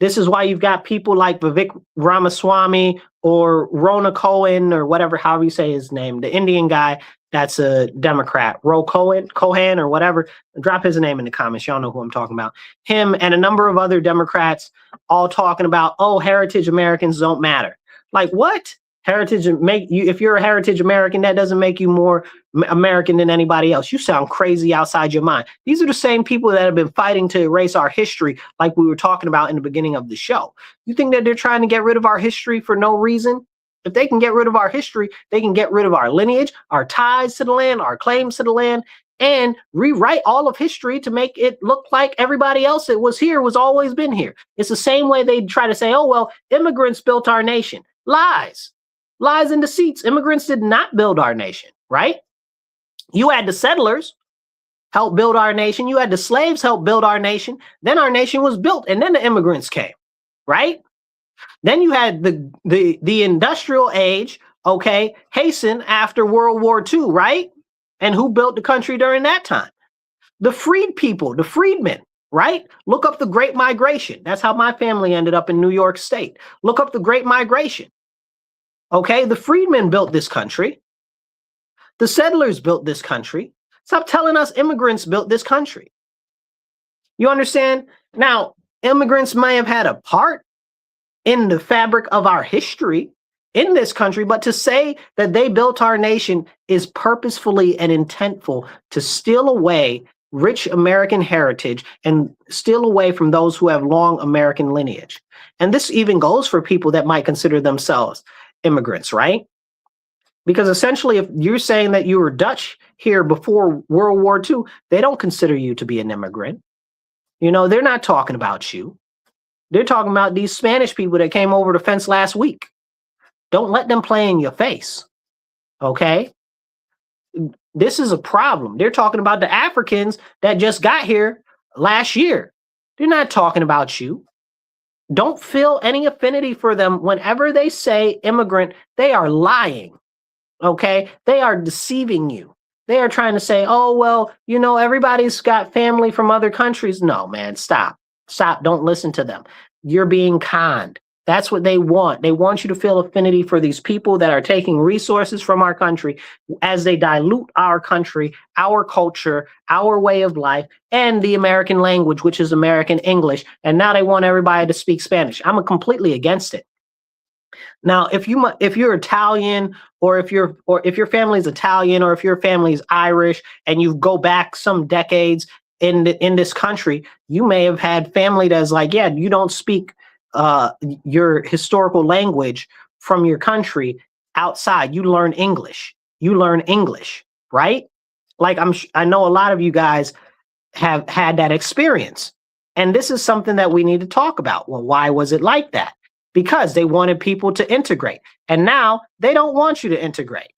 This is why you've got people like Vivek Ramaswamy or Rona Cohen or whatever, however you say his name, the Indian guy that's a Democrat, Cohen or whatever. Drop his name in the comments. Y'all know who I'm talking about. Him and a number of other Democrats all talking about, oh, heritage Americans don't matter. Like what? Heritage make you, if you're a heritage American, that doesn't make you more American than anybody else. You sound crazy outside your mind. These are the same people that have been fighting to erase our history, like we were talking about in the beginning of the show. You think that they're trying to get rid of our history for no reason? If they can get rid of our history, they can get rid of our lineage, our ties to the land, our claims to the land, and rewrite all of history to make it look like everybody else that was here was always been here. It's the same way they try to say, oh, well, immigrants built our nation. Lies. Lies and deceits. Immigrants did not build our nation, right? You had the settlers help build our nation. You had the slaves help build our nation. Then our nation was built, and then the immigrants came, right? Then you had the industrial age, okay, hasten after World War II, right? And who built the country during that time? The freed people, the freedmen, right? Look up the Great Migration. That's how my family ended up in New York State. Look up the Great Migration. Okay, the freedmen built this country. The settlers built this country. Stop telling us immigrants built this country. You understand? Now, immigrants may have had a part in the fabric of our history in this country, but to say that they built our nation is purposefully and intentful to steal away rich American heritage and steal away from those who have long American lineage. And this even goes for people that might consider themselves immigrants, right? Because essentially, if you're saying that you were Dutch here before World War II, they don't consider you to be an immigrant. You know, they're not talking about you. They're talking about these Spanish people that came over the fence last week. Don't let them play in your face. Okay? This is a problem. They're talking about the Africans that just got here last year. They're not talking about you. Don't feel any affinity for them. Whenever they say immigrant, they are lying. Okay? They are deceiving you. They are trying to say, oh, well, you know, everybody's got family from other countries. No, man, stop. Stop. Don't listen to them. You're being conned. That's what they want. They want you to feel affinity for these people that are taking resources from our country as they dilute our country, our culture, our way of life, and the American language, which is American English. And now they want everybody to speak Spanish. I'm completely against it. Now, if you're Italian, or if your family's Italian, or if your family's Irish, and you go back some decades in this country, you may have had family that's like, yeah, you don't speak your historical language from your country outside. You learn English. You learn English, right? Like I know a lot of you guys have had that experience, and this is something that we need to talk about. Well, why was it like that? Because they wanted people to integrate. And now they don't want you to integrate.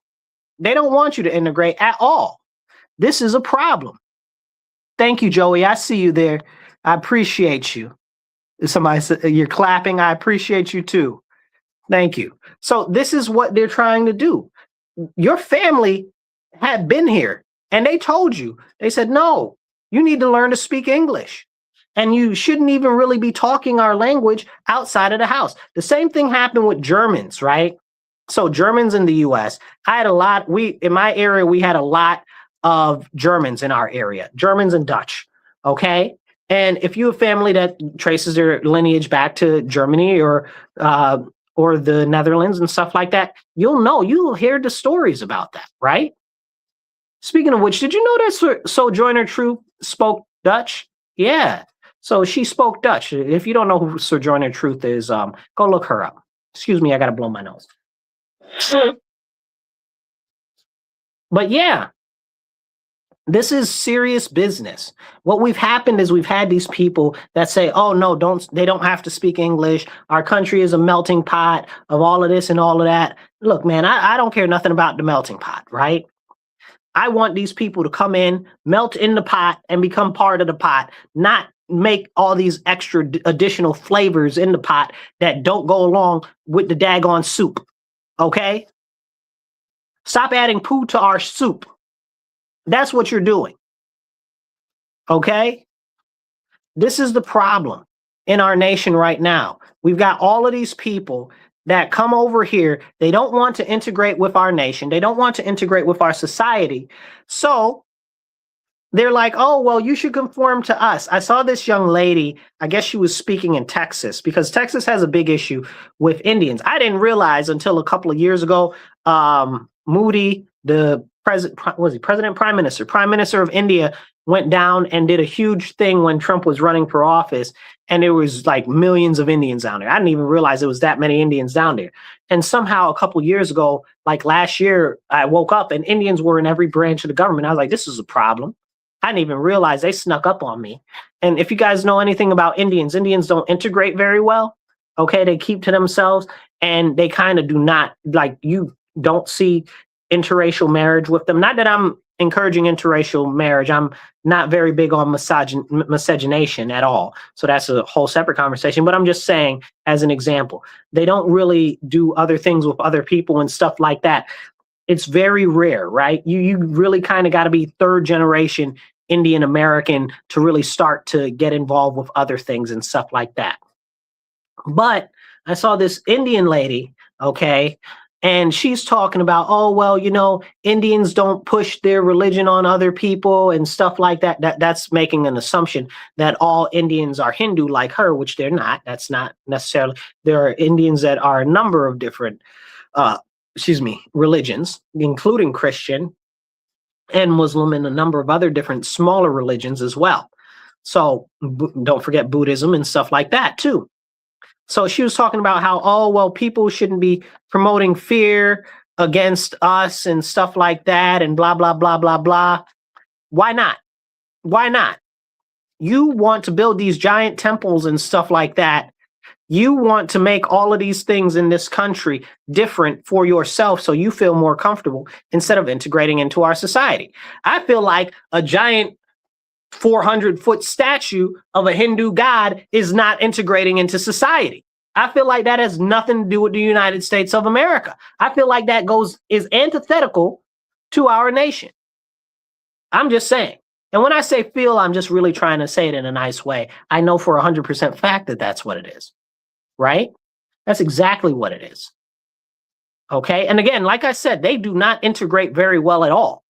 They don't want you to integrate at all. This is a problem. Thank you, Joey. I see you there. I appreciate you. Somebody said you're clapping. I appreciate you too. Thank you. So this is what they're trying to do. Your family had been here and they told you, they said, no, you need to learn to speak English. And you shouldn't even really be talking our language outside of the house. The same thing happened with Germans, right? So Germans in the US, in my area, we had a lot of Germans in our area, Germans and Dutch, okay? And if you have family that traces their lineage back to Germany or the Netherlands and stuff like that, you'll hear the stories about that, right? Speaking of which, did you know that Sojourner Truth spoke Dutch? Yeah. So she spoke Dutch. If you don't know who Sojourner Truth is, go look her up. Excuse me, I gotta blow my nose. But yeah, this is serious business. What we've happened is we've had these people that say, oh no, they don't have to speak English. Our country is a melting pot of all of this and all of that. Look, man, I don't care nothing about the melting pot, right? I want these people to come in, melt in the pot, and become part of the pot, not make all these extra additional flavors in the pot that don't go along with the daggone soup. Okay? Stop adding poo to our soup. That's what you're doing. Okay? This is the problem in our nation right now. We've got all of these people that come over here. They don't want to integrate with our nation. They don't want to integrate with our society. So they're like, oh, well, you should conform to us. I saw this young lady, I guess she was speaking in Texas, because Texas has a big issue with Indians. I didn't realize until a couple of years ago, Modi, the prime minister of India, went down and did a huge thing when Trump was running for office. And there was like millions of Indians down there. I didn't even realize there was that many Indians down there. And somehow a couple of years ago, like last year, I woke up and Indians were in every branch of the government. I was like, this is a problem. I didn't even realize they snuck up on me. And if you guys know anything about Indians don't integrate very well. Okay, they keep to themselves and they kind of do not, like, you don't see interracial marriage with them. Not that I'm encouraging interracial marriage. I'm not very big on miscegenation at all. So that's a whole separate conversation. But I'm just saying, as an example, they don't really do other things with other people and stuff like that. It's very rare, right? You really kind of got to be third generation Indian American to really start to get involved with other things and stuff like that. But I saw this Indian lady, okay, and she's talking about, oh, well, you know, Indians don't push their religion on other people and stuff like that. That's making an assumption that all Indians are Hindu like her, which they're not. That's not necessarily. There are Indians that are a number of different religions, including Christian and Muslim and a number of other different smaller religions as well. So don't forget Buddhism and stuff like that too. So she was talking about how, oh, well, people shouldn't be promoting fear against us and stuff like that and blah, blah, blah, blah, blah. Why not? Why not? You want to build these giant temples and stuff like that. You want to make all of these things in this country different for yourself so you feel more comfortable instead of integrating into our society. I feel like a giant 400-foot statue of a Hindu god is not integrating into society. I feel like that has nothing to do with the United States of America. I feel like that is antithetical to our nation. I'm just saying. And when I say feel, I'm just really trying to say it in a nice way. I know for 100% fact that that's what it is, right? That's exactly what it is. Okay. And again, like I said, they do not integrate very well at all.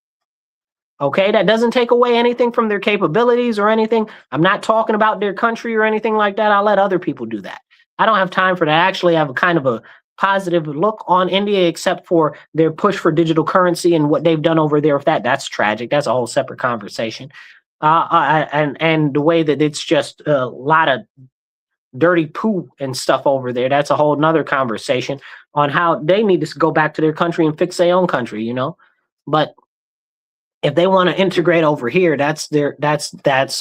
Okay. That doesn't take away anything from their capabilities or anything. I'm not talking about their country or anything like that. I'll let other people do that. I don't have time for that. I actually have a kind of a positive look on India, except for their push for digital currency and what they've done over there. If that's tragic. That's a whole separate conversation. And the way that it's just a lot of dirty poo and stuff over there. That's a whole nother conversation on how they need to go back to their country and fix their own country, you know. But if they want to integrate over here, that's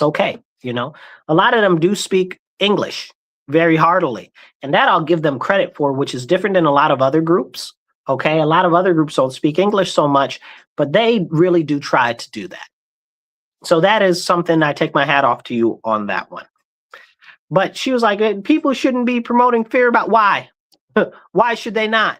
okay, you know. A lot of them do speak English very heartily, and that I'll give them credit for, which is different than a lot of other groups. Okay, a lot of other groups don't speak English so much, but they really do try to do that. So that is something I take my hat off to you on that one. But she was like, people shouldn't be promoting fear about why. Why should they not?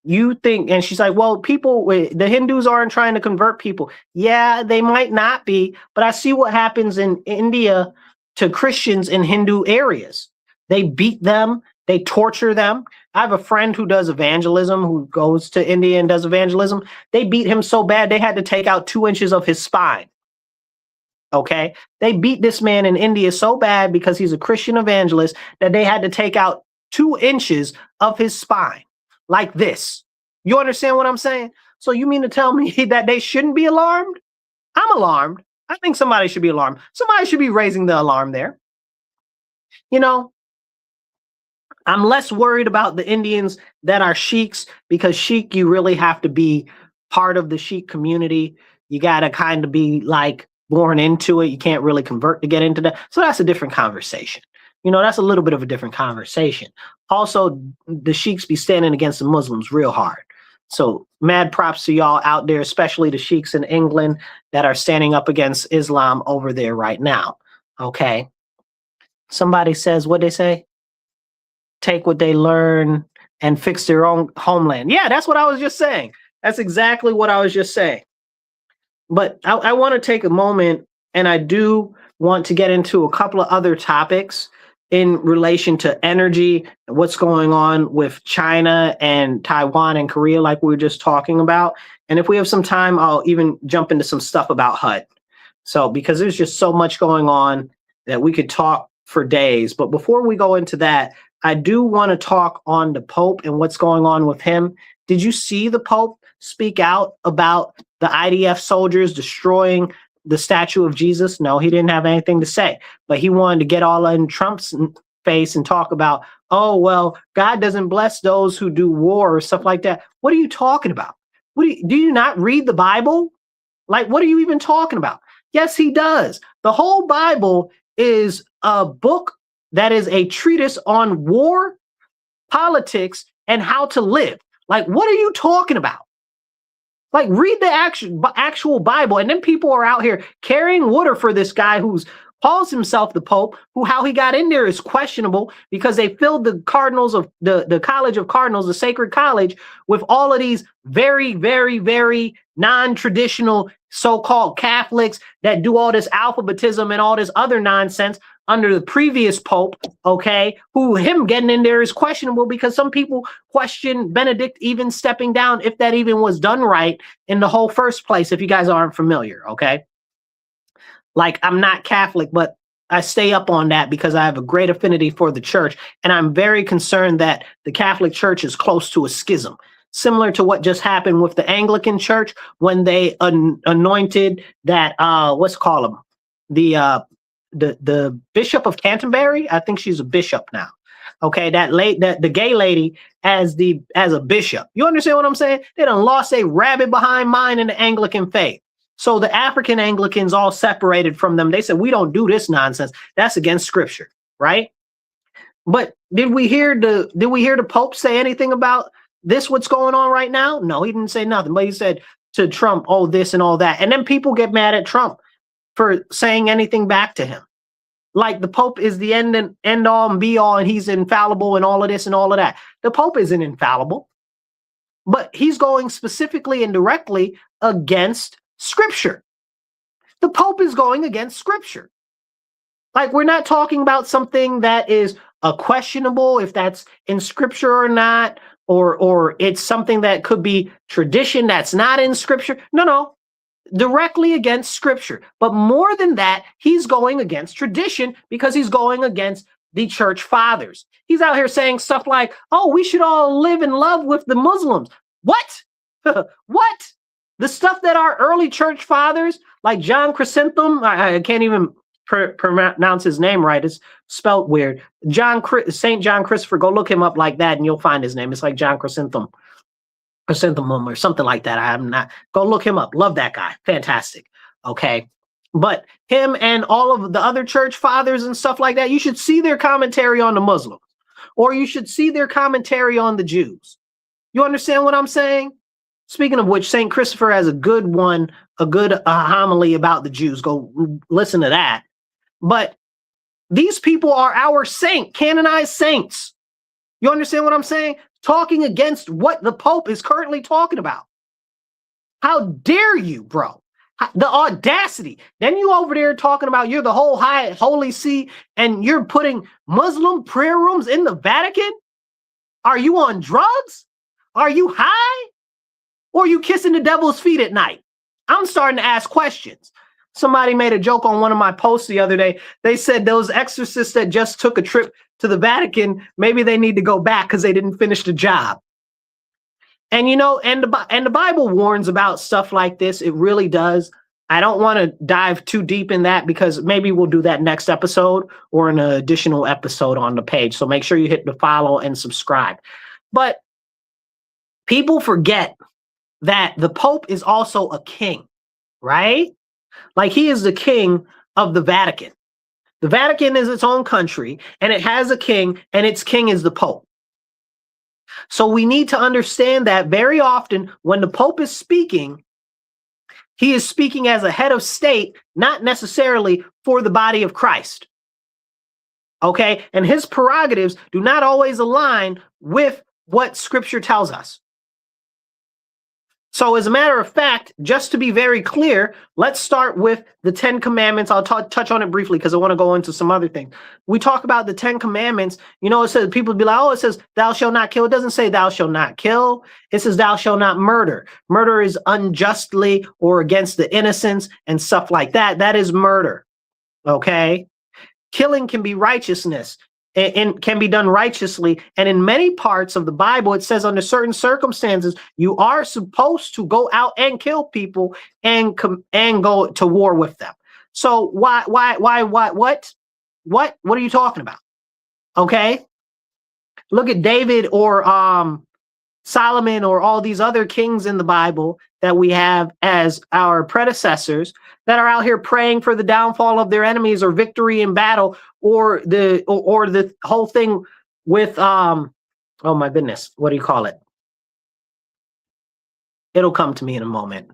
You think, and she's like, well, the Hindus aren't trying to convert people. Yeah, they might not be, but I see what happens in India to Christians in Hindu areas. They beat them, they torture them. I have a friend who does evangelism, who goes to India and does evangelism. They beat him so bad, they had to take out 2 inches of his spine. Okay, they beat this man in India so bad because he's a Christian evangelist that they had to take out 2 inches of his spine like this. You understand what I'm saying? So you mean to tell me that they shouldn't be alarmed? I'm alarmed. I think somebody should be alarmed. Somebody should be raising the alarm there. You know, I'm less worried about the Indians that are sheiks, because sheik, you really have to be part of the sheik community. You got to kind of be like born into it. You can't really convert to get into that. So that's a different conversation. You know, that's a little bit of a different conversation. Also, the sheiks be standing against the Muslims real hard. So mad props to y'all out there, especially the sheiks in England that are standing up against Islam over there right now. Okay. Somebody says, what they say? Take what they learn and fix their own homeland. Yeah, that's what I was just saying. That's exactly what I was just saying. But I want to take a moment, and I do want to get into a couple of other topics in relation to energy, what's going on with China and Taiwan and Korea, like we were just talking about. And if we have some time, I'll even jump into some stuff about HUD. So, because there's just so much going on that we could talk for days. But before we go into that, I do want to talk on the Pope and what's going on with him. Did you see the Pope speak out about the IDF soldiers destroying the statue of Jesus? No, he didn't have anything to say, but he wanted to get all in Trump's face and talk about, oh, well, God doesn't bless those who do war or stuff like that. What are you talking about? Do you not read the Bible? Like, what are you even talking about? Yes, he does. The whole Bible is a book that is a treatise on war, politics, and how to live. Like, what are you talking about? Like, read the actual Bible. And then people are out here carrying water for this guy who's calls himself the Pope, who how he got in there is questionable, because they filled the cardinals of the College of Cardinals, the Sacred College, with all of these very, very, very non-traditional so-called Catholics that do all this alphabetism and all this other nonsense under the previous Pope, okay, who him getting in there is questionable, because some people question Benedict even stepping down, if that even was done right in the whole first place, if you guys aren't familiar, okay? Like, I'm not Catholic, but I stay up on that because I have a great affinity for the church, and I'm very concerned that the Catholic Church is close to a schism, similar to what just happened with the Anglican Church when they anointed that, what's called him? The Bishop of Canterbury. I think she's a bishop now. Okay, that the gay lady as a bishop. You understand what I'm saying? They done lost a rabbit behind mine in the Anglican faith. So the African Anglicans all separated from them. They said, we don't do this nonsense. That's against scripture, right? But did we hear the Pope say anything about this, what's going on right now? No, he didn't say nothing. But he said to Trump, oh, this and all that. And then people get mad at Trump for saying anything back to him. Like the Pope is the end all and be all, and he's infallible and all of this and all of that. The Pope isn't infallible, but he's going specifically and directly against scripture. The Pope is going against scripture. Like, we're not talking about something that is questionable, if that's in scripture or not, or it's something that could be tradition that's not in scripture. No, directly against scripture. But more than that, he's going against tradition because he's going against the church fathers. He's out here saying stuff like, oh, we should all live in love with the Muslims. What? What? The stuff that our early church fathers, like John Chrysostom, I can't even pronounce his name right. It's spelled weird. St. John Christopher, go look him up like that and you'll find his name. It's like John Chrysostom. Chrysanthemum or something like that. I'm not, go look him up. Love that guy. Fantastic. Okay. But him and all of the other church fathers and stuff like that, you should see their commentary on the Muslims, or you should see their commentary on the Jews. You understand what I'm saying? Speaking of which, St. Christopher has a good one, a good homily about the Jews. Go listen to that. But these people are our canonized saints. You understand what I'm saying? Talking against what the Pope is currently talking about. How dare you, bro? The audacity. Then you over there talking about you're the whole high holy see and you're putting Muslim prayer rooms in the Vatican? Are you on drugs? Are you high? Or are you kissing the devil's feet at night? I'm starting to ask questions. Somebody made a joke on one of my posts the other day. They said those exorcists that just took a trip to the Vatican, maybe they need to go back because they didn't finish the job. And you know, and the Bible warns about stuff like this. It really does. I don't want to dive too deep in that because maybe we'll do that next episode or an additional episode on the page. So make sure you hit the follow and subscribe. But people forget that the Pope is also a king, right? Like, he is the king of the Vatican. The Vatican is its own country, and it has a king, and its king is the Pope. So we need to understand that very often when the Pope is speaking, he is speaking as a head of state, not necessarily for the body of Christ. Okay? And his prerogatives do not always align with what Scripture tells us. So as a matter of fact, just to be very clear, let's start with the 10 Commandments. I'll touch on it briefly because I want to go into some other things. We talk about the 10 Commandments. You know, it says, people be like, oh, it says thou shalt not kill. It doesn't say thou shalt not kill. It says thou shalt not murder. Murder is unjustly or against the innocents and stuff like that. That is murder. Okay? Killing can be righteousness. And can be done righteously. And in many parts of the Bible, it says under certain circumstances, you are supposed to go out and kill people and go to war with them. So what are you talking about? Okay. Look at David or Solomon or all these other kings in the Bible that we have as our predecessors that are out here praying for the downfall of their enemies or victory in battle, or the whole thing with oh my goodness, what do you call it? It'll come to me in a moment.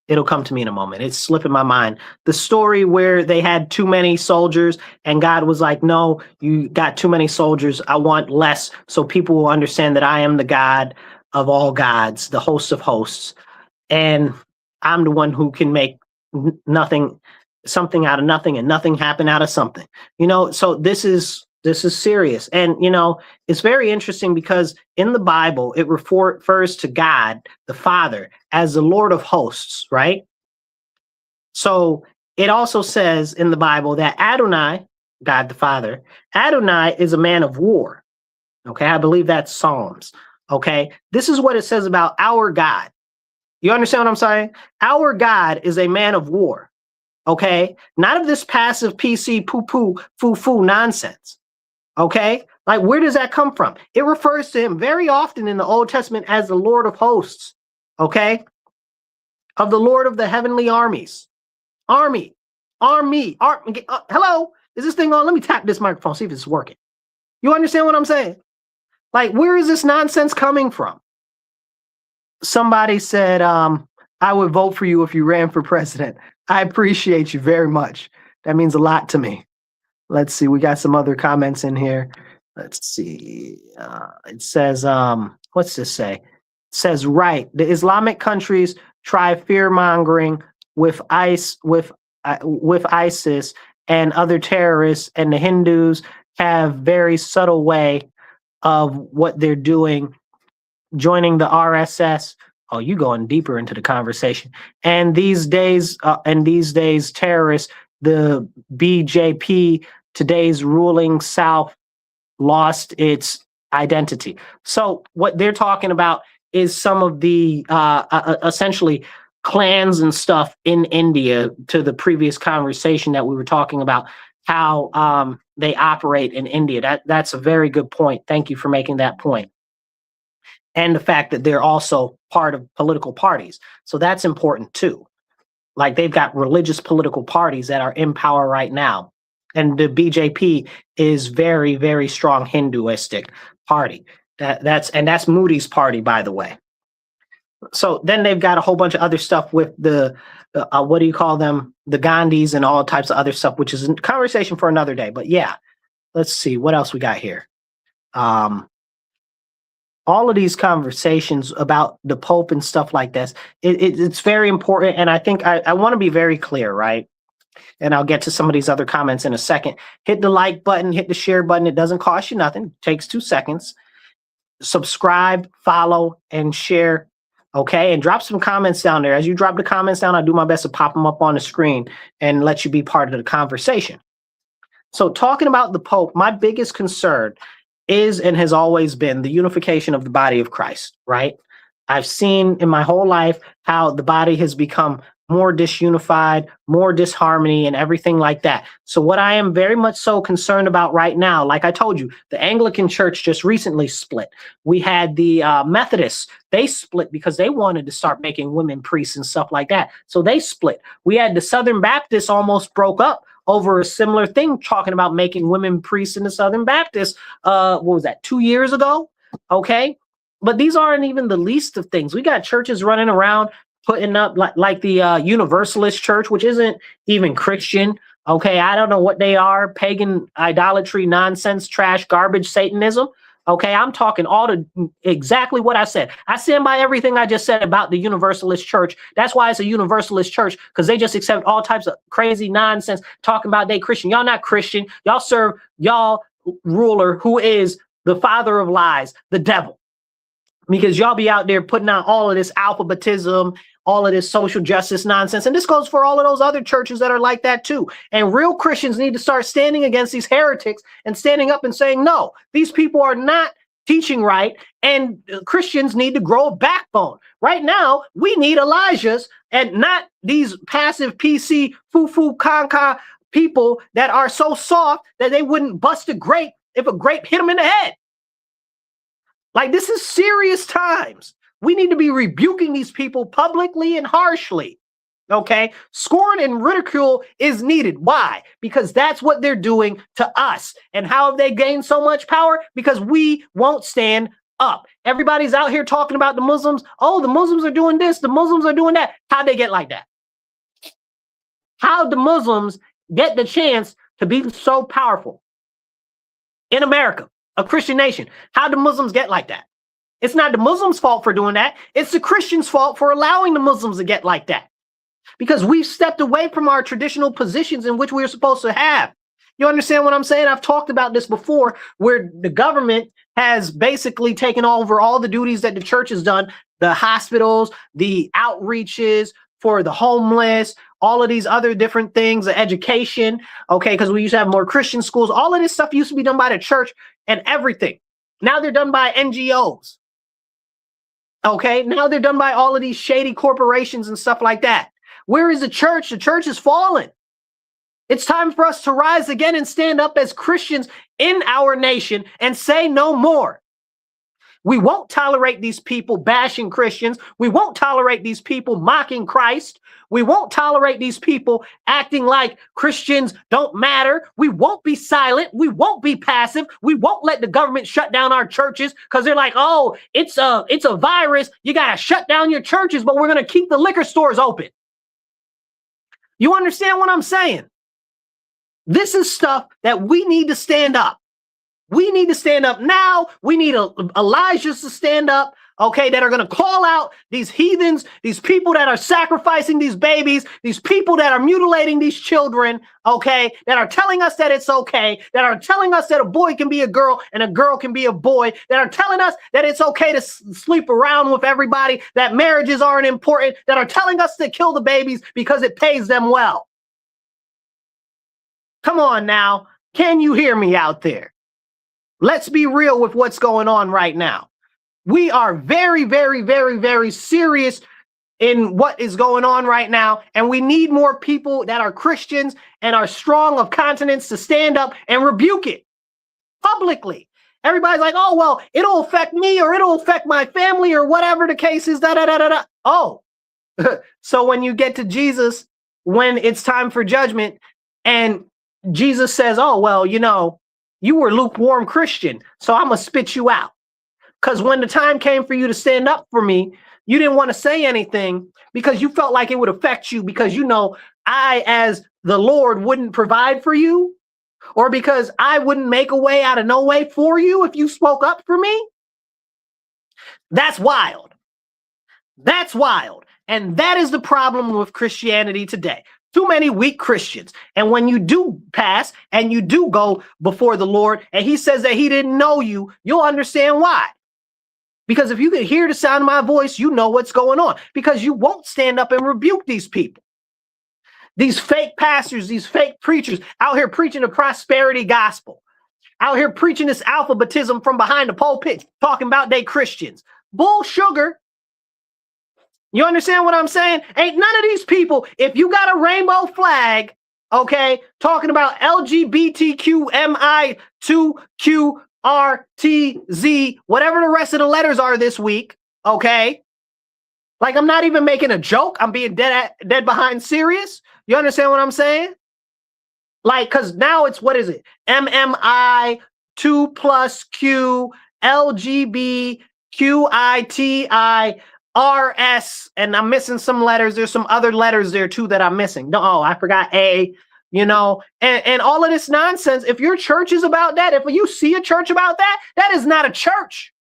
It'll come to me in a moment. It's slipping my mind. The story where they had too many soldiers and God was like, no, you got too many soldiers. I want less so people will understand that I am the God of all gods, the host of hosts. And I'm the one who can make something out of nothing and nothing happen out of something. You know, so this is serious. And, you know, it's very interesting because in the Bible, it refers to God, the Father, as the Lord of hosts, right? So it also says in the Bible that Adonai, God the Father, Adonai is a man of war. Okay, I believe that's Psalms. Okay, this is what it says about our God. You understand what I'm saying? Our God is a man of war. Okay, not of this passive PC poo-poo, foo-foo nonsense. Okay? Like, where does that come from? It refers to him very often in the Old Testament as the Lord of hosts, okay? Of the Lord of the heavenly armies. Army. Hello? Is this thing on? Let me tap this microphone, see if it's working. You understand what I'm saying? Like, where is this nonsense coming from? Somebody said, I would vote for you if you ran for president. I appreciate you very much. That means a lot to me. Let's see. We got some other comments in here. Let's see. It says, what's this say? It says, right. The Islamic countries try fear mongering with ISIS and other terrorists, and the Hindus have very subtle way of what they're doing, joining the RSS. Oh, you going deeper into the conversation. And these days, terrorists, the BJP, today's ruling South, lost its identity. So what they're talking about is some of the essentially clans and stuff in India, to the previous conversation that we were talking about, how they operate in India. That's a very good point. Thank you for making that point. And the fact that they're also part of political parties. So that's important too. Like, they've got religious political parties that are in power right now. And the BJP is very, very strong Hinduistic party. That's Moody's party, by the way. So then they've got a whole bunch of other stuff with the, what do you call them? The Gandhis and all types of other stuff, which is a conversation for another day. But yeah, let's see what else we got here. All of these conversations about the Pope and stuff like this, it's very important. And I think I want to be very clear, right? And I'll get to some of these other comments in a second. Hit the like button, hit the share button. It doesn't cost you nothing. It takes 2 seconds. Subscribe, follow, and share. Okay, and drop some comments down there. As you drop the comments down, I do my best to pop them up on the screen and let you be part of the conversation. So talking about the Pope, my biggest concern is and has always been the unification of the body of Christ, right? I've seen in my whole life how the body has become more disunified, more disharmony, and everything like that. So what I am very much so concerned about right now, like I told you, the Anglican Church just recently split. We had the Methodists, they split because they wanted to start making women priests and stuff like that. So they split. We had the Southern Baptists almost broke up over a similar thing, talking about making women priests in the Southern Baptists. What was that, 2 years ago? Okay. But these aren't even the least of things. We got churches running around putting up like the Universalist Church, which isn't even Christian. Okay, I don't know what they are. Pagan idolatry, nonsense, trash, garbage, Satanism. Okay, I'm talking exactly what I said. I stand by everything I just said about the Universalist Church. That's why it's a Universalist church, because they just accept all types of crazy nonsense, talking about they Christian. Y'all not Christian. Y'all serve y'all ruler, who is the father of lies, the devil. Because y'all be out there putting out all of this alphabetism, all of this social justice nonsense. And this goes for all of those other churches that are like that too. And real Christians need to start standing against these heretics and standing up and saying, no, these people are not teaching right. And Christians need to grow a backbone. Right now, we need Elijahs and not these passive PC, foo-foo, conca people that are so soft that they wouldn't bust a grape if a grape hit them in the head. Like, this is serious times. We need to be rebuking these people publicly and harshly. Okay? Scorn and ridicule is needed. Why? Because that's what they're doing to us. And how have they gained so much power? Because we won't stand up. Everybody's out here talking about the Muslims. Oh, the Muslims are doing this. The Muslims are doing that. How'd they get like that? How'd the Muslims get the chance to be so powerful in America? A Christian nation. How do Muslims get like that? It's not the Muslims' fault for doing that. It's the Christians' fault for allowing the Muslims to get like that. Because we've stepped away from our traditional positions in which we're supposed to have. You understand what I'm saying? I've talked about this before, where the government has basically taken over all the duties that the church has done, the hospitals, the outreaches for the homeless, all of these other different things, the education, okay, because we used to have more Christian schools. All of this stuff used to be done by the church and everything. Now they're done by NGOs. Okay, now they're done by all of these shady corporations and stuff like that. Where is the church? The church is fallen. It's time for us to rise again and stand up as Christians in our nation and say no more. We won't tolerate these people bashing Christians. We won't tolerate these people mocking Christ. We won't tolerate these people acting like Christians don't matter. We won't be silent. We won't be passive. We won't let the government shut down our churches because they're like, oh, it's a virus. You got to shut down your churches, but we're going to keep the liquor stores open. You understand what I'm saying? This is stuff that we need to stand up. We need to stand up now. We need Elijahs to stand up, okay, that are going to call out these heathens, these people that are sacrificing these babies, these people that are mutilating these children, okay, that are telling us that it's okay, that are telling us that a boy can be a girl and a girl can be a boy, that are telling us that it's okay to sleep around with everybody, that marriages aren't important, that are telling us to kill the babies because it pays them well. Come on now. Can you hear me out there? Let's be real with what's going on right now. We are very, very, very, very serious in what is going on right now. And we need more people that are Christians and are strong of conscience to stand up and rebuke it publicly. Everybody's like, oh, well, it'll affect me or it'll affect my family or whatever the case is. Da, da, da, da, da. Oh, so when you get to Jesus, when it's time for judgment and Jesus says, oh, well, you know, you were lukewarm Christian, so I'm going to spit you out. Because when the time came for you to stand up for me, you didn't want to say anything because you felt like it would affect you because, you know, I, as the Lord, wouldn't provide for you, or because I wouldn't make a way out of no way for you if you spoke up for me. That's wild. That's wild. And that is the problem with Christianity today. Too many weak Christians. And when you do pass and you do go before the Lord and he says that he didn't know you, you'll understand why. Because if you can hear the sound of my voice, you know what's going on. Because you won't stand up and rebuke these people. These fake pastors, these fake preachers out here preaching the prosperity gospel. Out here preaching this alphabetism from behind the pulpit, talking about they Christians. Bull sugar. You understand what I'm saying? Ain't none of these people, if you got a rainbow flag, okay, talking about LGBTQMI2QRTZ, whatever the rest of the letters are this week, okay? Like, I'm not even making a joke. I'm being dead behind serious. You understand what I'm saying? Like, because now it's, what is it? MMI, 2 plus Q, LGBTQITI, RS, and I'm missing some letters. There's some other letters there too that I'm missing. No, oh, I forgot A, you know, and all of this nonsense. If your church is about that, if you see a church about that, that is not a church.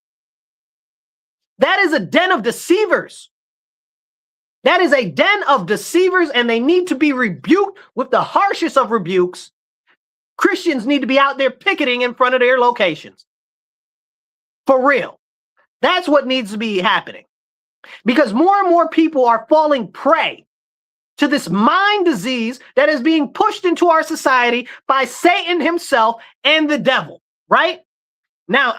That is a den of deceivers. That is a den of deceivers, and they need to be rebuked with the harshest of rebukes. Christians need to be out there picketing in front of their locations. For real. That's what needs to be happening. Because more and more people are falling prey to this mind disease that is being pushed into our society by Satan himself and the devil, right? Now,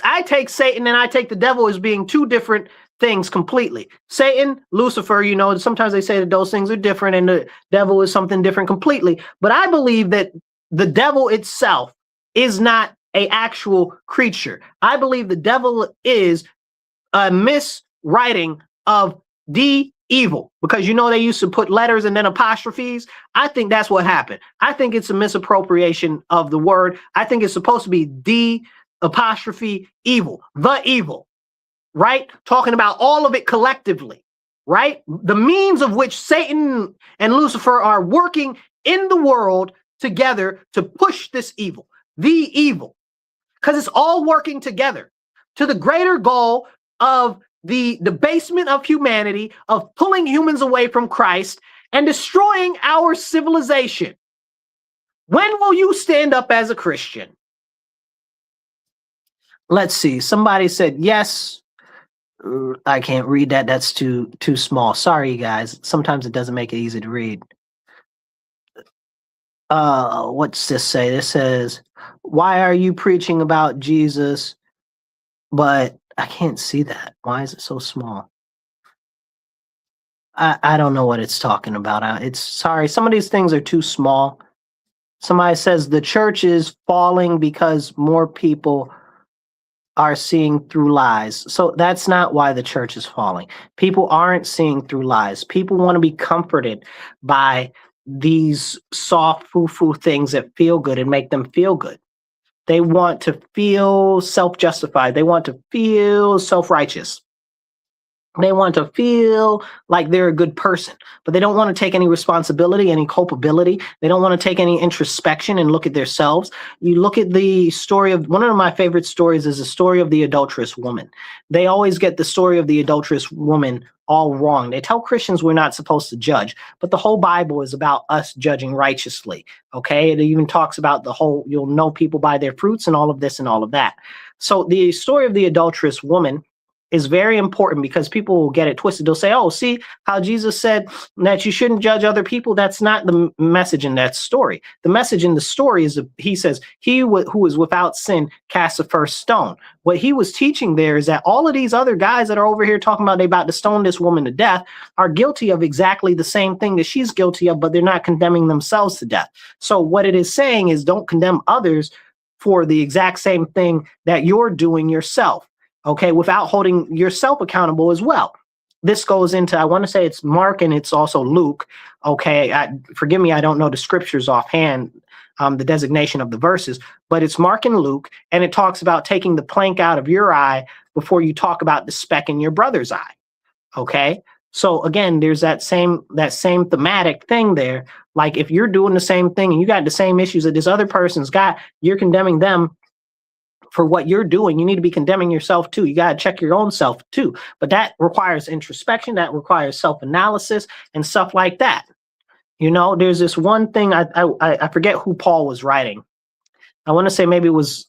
I take Satan and I take the devil as being two different things completely. Satan, Lucifer, you know, sometimes they say that those things are different and the devil is something different completely. But I believe that the devil itself is not an actual creature. I believe the devil is a miswriting of the evil, because you know they used to put letters and then apostrophes. I think that's what happened. I think it's a misappropriation of the word. I think it's supposed to be the apostrophe evil, the evil, right? Talking about all of it collectively, right? The means of which Satan and Lucifer are working in the world together to push this evil, the evil, because it's all working together to the greater goal of the debasement of humanity, of pulling humans away from Christ and destroying our civilization. When will you stand up as a Christian? Let's see. Somebody said yes. I can't read that. That's too small. Sorry, guys. Sometimes it doesn't make it easy to read. What's this say? This says, why are you preaching about Jesus? But I can't see that. Why is it so small? I don't know what it's talking about. It's sorry. Some of these things are too small. Somebody says the church is falling because more people are seeing through lies. So that's not why the church is falling. People aren't seeing through lies. People want to be comforted by these soft foo-foo things that feel good and make them feel good. They want to feel self-justified. They want to feel self-righteous. They want to feel like they're a good person, but they don't want to take any responsibility, any culpability. They don't want to take any introspection and look at themselves. You look at the story of one of my favorite stories is the story of the adulterous woman. They always get the story of the adulterous woman all wrong. They tell Christians we're not supposed to judge, but the whole Bible is about us judging righteously. Okay. It even talks about the whole, you'll know people by their fruits and all of this and all of that. So the story of the adulterous woman is very important because people will get it twisted. They'll say, oh, see how Jesus said that you shouldn't judge other people. That's not the message in that story. The message in the story is he says, who is without sin cast the first stone. What he was teaching there is that all of these other guys that are over here talking about they about to stone this woman to death are guilty of exactly the same thing that she's guilty of, but they're not condemning themselves to death. So what it is saying is don't condemn others for the exact same thing that you're doing yourself. Okay, without holding yourself accountable as well. This goes into, I want to say it's Mark and it's also Luke. Okay, forgive me, I don't know the scriptures offhand, the designation of the verses, but it's Mark and Luke, and it talks about taking the plank out of your eye before you talk about the speck in your brother's eye. Okay, so again, there's that same thematic thing there. Like if you're doing the same thing and you got the same issues that this other person's got, you're condemning them for what you're doing. You need to be condemning yourself too. You got to check your own self too. But that requires introspection. That requires self-analysis and stuff like that. You know, there's this one thing, I forget who Paul was writing. I want to say maybe was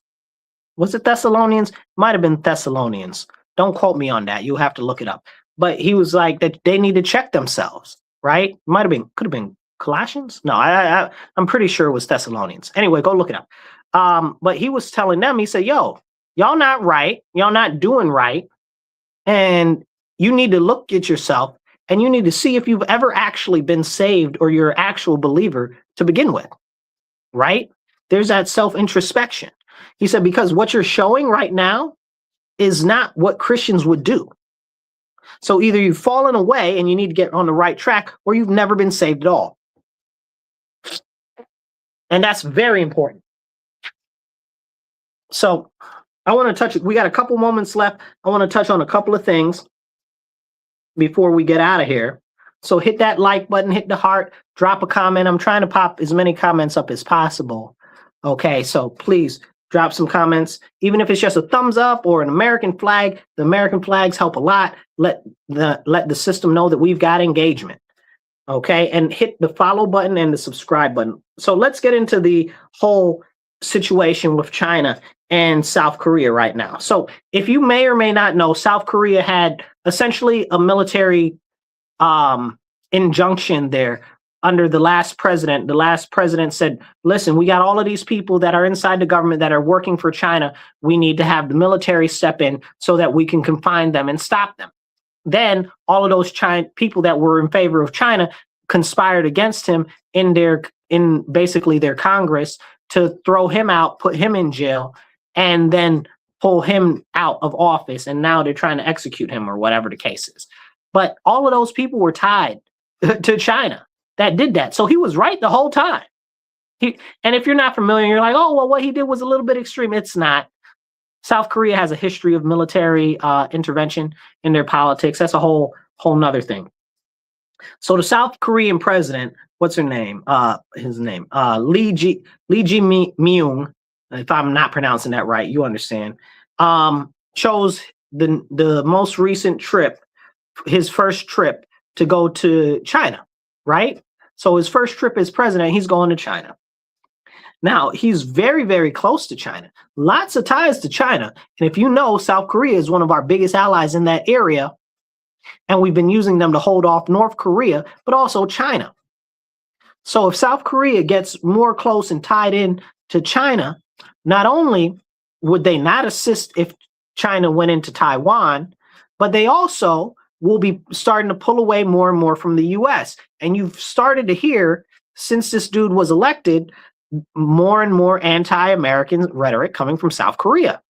it Thessalonians? Might have been Thessalonians. Don't quote me on that. You'll have to look it up. But he was like that they need to check themselves, right? Could have been Colossians. No, I'm pretty sure it was Thessalonians. Anyway, go look it up. But he was telling them, he said, yo, y'all not right. Y'all not doing right. And you need to look at yourself and you need to see if you've ever actually been saved or you're an actual believer to begin with. Right? There's that self-introspection. He said, because what you're showing right now is not what Christians would do. So either you've fallen away and you need to get on the right track, or you've never been saved at all. And that's very important. So I want to touch it. We got a couple moments left. I want to touch on a couple of things before we get out of here. So hit that like button, hit the heart, drop a comment. I'm trying to pop as many comments up as possible. Okay, so please drop some comments, even if it's just a thumbs up or an American flag. The American flags help a lot. Let the system know that we've got engagement. Okay, and hit the follow button and the subscribe button. So let's get into the whole situation with China and South Korea right now. So if you may or may not know, South Korea had essentially a military injunction there under the last president. The last president said, listen, we got all of these people that are inside the government that are working for China. We need to have the military step in so that we can confine them and stop them. Then all of those people that were in favor of China conspired against him in basically their Congress to throw him out, put him in jail, and then pull him out of office. And now they're trying to execute him or whatever the case is. But all of those people were tied to China that did that. So he was right the whole time. And if you're not familiar, you're like, oh, well, what he did was a little bit extreme. It's not. South Korea has a history of military intervention in their politics. That's a whole nother thing. So the South Korean president, what's her name? His name, Lee Jae-myung, if I'm not pronouncing that right, you understand, chose the most recent trip, his first trip to go to China, right? So his first trip as president, he's going to China. Now, he's very, very close to China. Lots of ties to China. And if you know, South Korea is one of our biggest allies in that area. And we've been using them to hold off North Korea, but also China. So if South Korea gets more close and tied in to China, not only would they not assist if China went into Taiwan, but they also will be starting to pull away more and more from the US. And you've started to hear, since this dude was elected, more and more anti-American rhetoric coming from South Korea.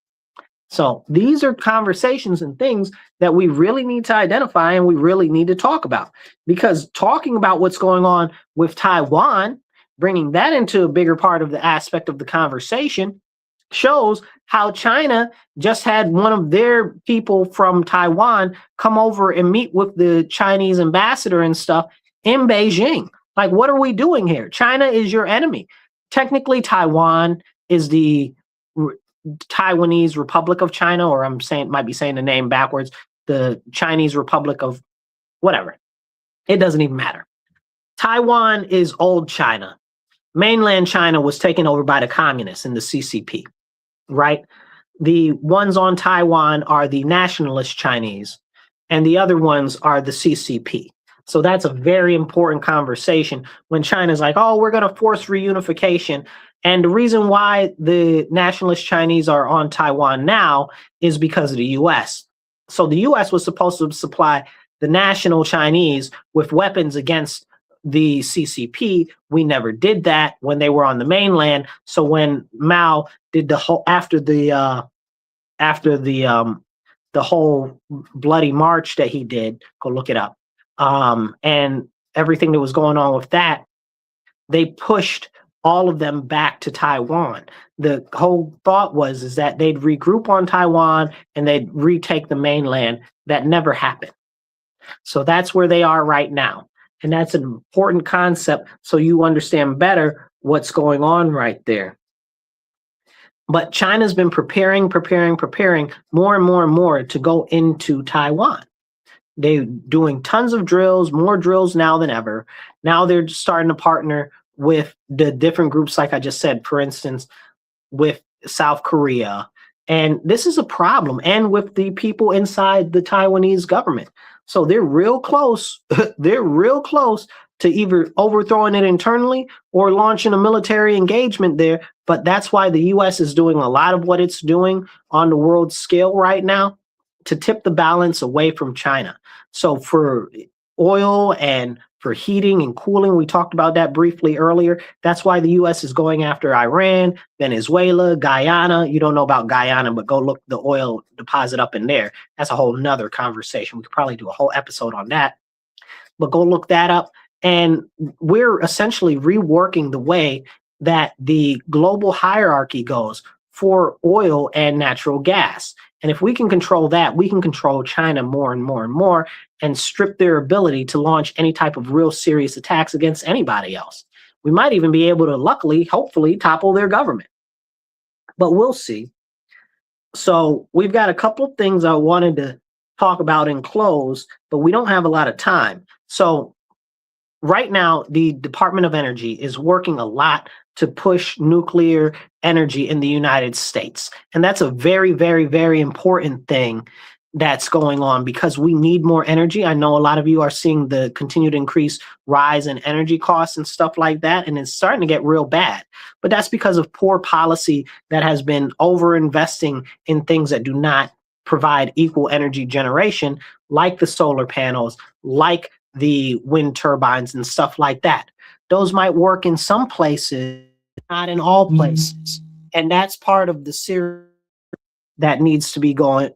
So these are conversations and things that we really need to identify and we really need to talk about, because talking about what's going on with Taiwan, bringing that into a bigger part of the aspect of the conversation, shows how China just had one of their people from Taiwan come over and meet with the Chinese ambassador and stuff in Beijing. Like, what are we doing here? China is your enemy. Technically, Taiwan is the Taiwanese Republic of China, or might be saying the name backwards, the Chinese Republic of whatever. It doesn't even matter. Taiwan is old China. Mainland China was taken over by the communists in the CCP, right? The ones on Taiwan are the nationalist Chinese, and the other ones are the CCP. So that's a very important conversation when China's like, oh, we're going to force reunification. And the reason why the nationalist Chinese are on Taiwan now is because of the US. So the US was supposed to supply the national Chinese with weapons against the CCP. We never did that when they were on the mainland. So when Mao did the whole after the whole bloody march that he did, go look it up, and everything that was going on with that, they pushed all of them back to Taiwan. The whole thought is that they'd regroup on Taiwan and they'd retake the mainland. That never happened. So that's where they are right now. And that's an important concept so you understand better what's going on right there. But China's been preparing more and more and more to go into Taiwan. They're doing tons of drills, more drills now than ever. Now they're starting to partner with the different groups, like I just said, for instance, with South Korea. And this is a problem, and with the people inside the Taiwanese government. So they're real close. They're real close to either overthrowing it internally or launching a military engagement there. But that's why the US is doing a lot of what it's doing on the world scale right now to tip the balance away from China. So for oil and for heating and cooling, we talked about that briefly earlier. That's why the US is going after Iran, Venezuela, Guyana. You don't know about Guyana, but go look the oil deposit up in there. That's a whole nother conversation. We could probably do a whole episode on that, but go look that up. And we're essentially reworking the way that the global hierarchy goes for oil and natural gas. And if we can control that, we can control China more and more and more and strip their ability to launch any type of real serious attacks against anybody else. We might even be able to, luckily, hopefully, topple their government. But we'll see. So we've got a couple of things I wanted to talk about and close, but we don't have a lot of time. So right now, the Department of Energy is working a lot to push nuclear energy in the United States. And that's a very, very, very important thing that's going on because we need more energy. I know a lot of you are seeing the continued rise in energy costs and stuff like that, and it's starting to get real bad. But that's because of poor policy that has been over-investing in things that do not provide equal energy generation, like the solar panels, like the wind turbines and stuff like that. Those might work in some places, not in all places. And that's part of the series that needs to be part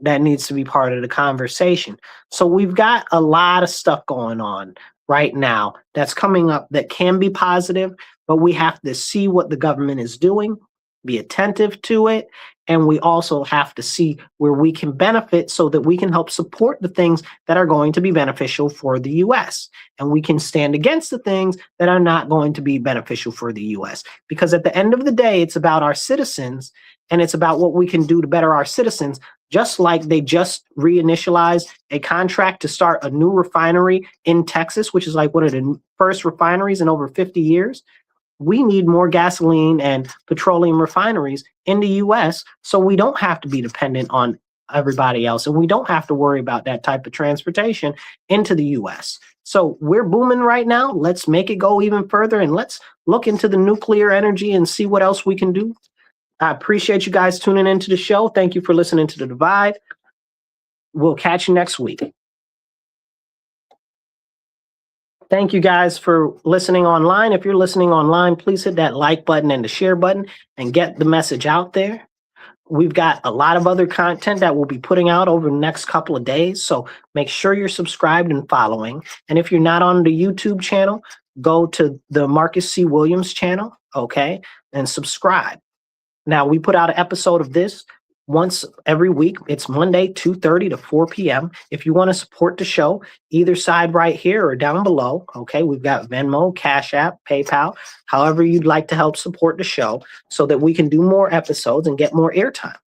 of the conversation. So we've got a lot of stuff going on right now that's coming up that can be positive, but we have to see what the government is doing, be attentive to it, and we also have to see where we can benefit so that we can help support the things that are going to be beneficial for the US. And we can stand against the things that are not going to be beneficial for the US. Because at the end of the day, it's about our citizens, and it's about what we can do to better our citizens, just like they just reinitialized a contract to start a new refinery in Texas, which is like one of the first refineries in over 50 years. We need more gasoline and petroleum refineries in the US so we don't have to be dependent on everybody else, and we don't have to worry about that type of transportation into the US. So we're booming right now. Let's make it go even further, and let's look into the nuclear energy and see what else we can do. I appreciate you guys tuning into the show. Thank you for listening to The Divide. We'll catch you next week. Thank you guys for listening online. If you're listening online, please hit that like button and the share button and get the message out there. We've got a lot of other content that we'll be putting out over the next couple of days. So make sure you're subscribed and following. And if you're not on the YouTube channel, go to the Marcus C. Williams channel, okay, and subscribe. Now, we put out an episode of this once every week. It's Monday, 2:30 to 4 p.m. If you want to support the show, either side right here or down below, okay, we've got Venmo, Cash App, PayPal, however you'd like to help support the show so that we can do more episodes and get more airtime.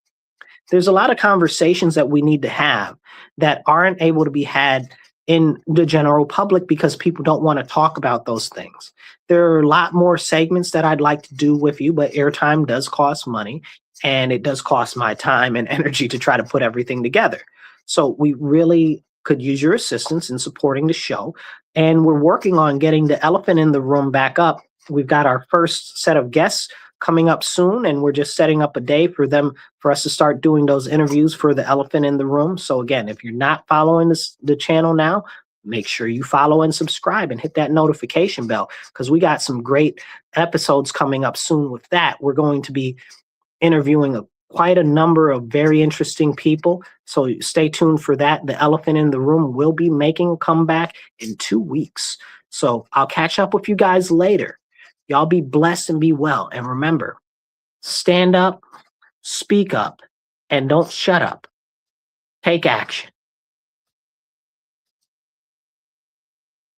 There's a lot of conversations that we need to have that aren't able to be had in the general public because people don't want to talk about those things. There are a lot more segments that I'd like to do with you, but airtime does cost money and it does cost my time and energy to try to put everything together. So we really could use your assistance in supporting the show. And we're working on getting the elephant in the room back up. We've got our first set of guests coming up soon, and we're just setting up a day for us to start doing those interviews for the elephant in the room. So again, if you're not following the channel now, make sure you follow and subscribe and hit that notification bell because we got some great episodes coming up soon with that. We're going to be interviewing quite a number of very interesting people. So stay tuned for that. The elephant in the room will be making a comeback in 2 weeks. So I'll catch up with you guys later. Y'all be blessed and be well. And remember, stand up, speak up, and don't shut up. Take action.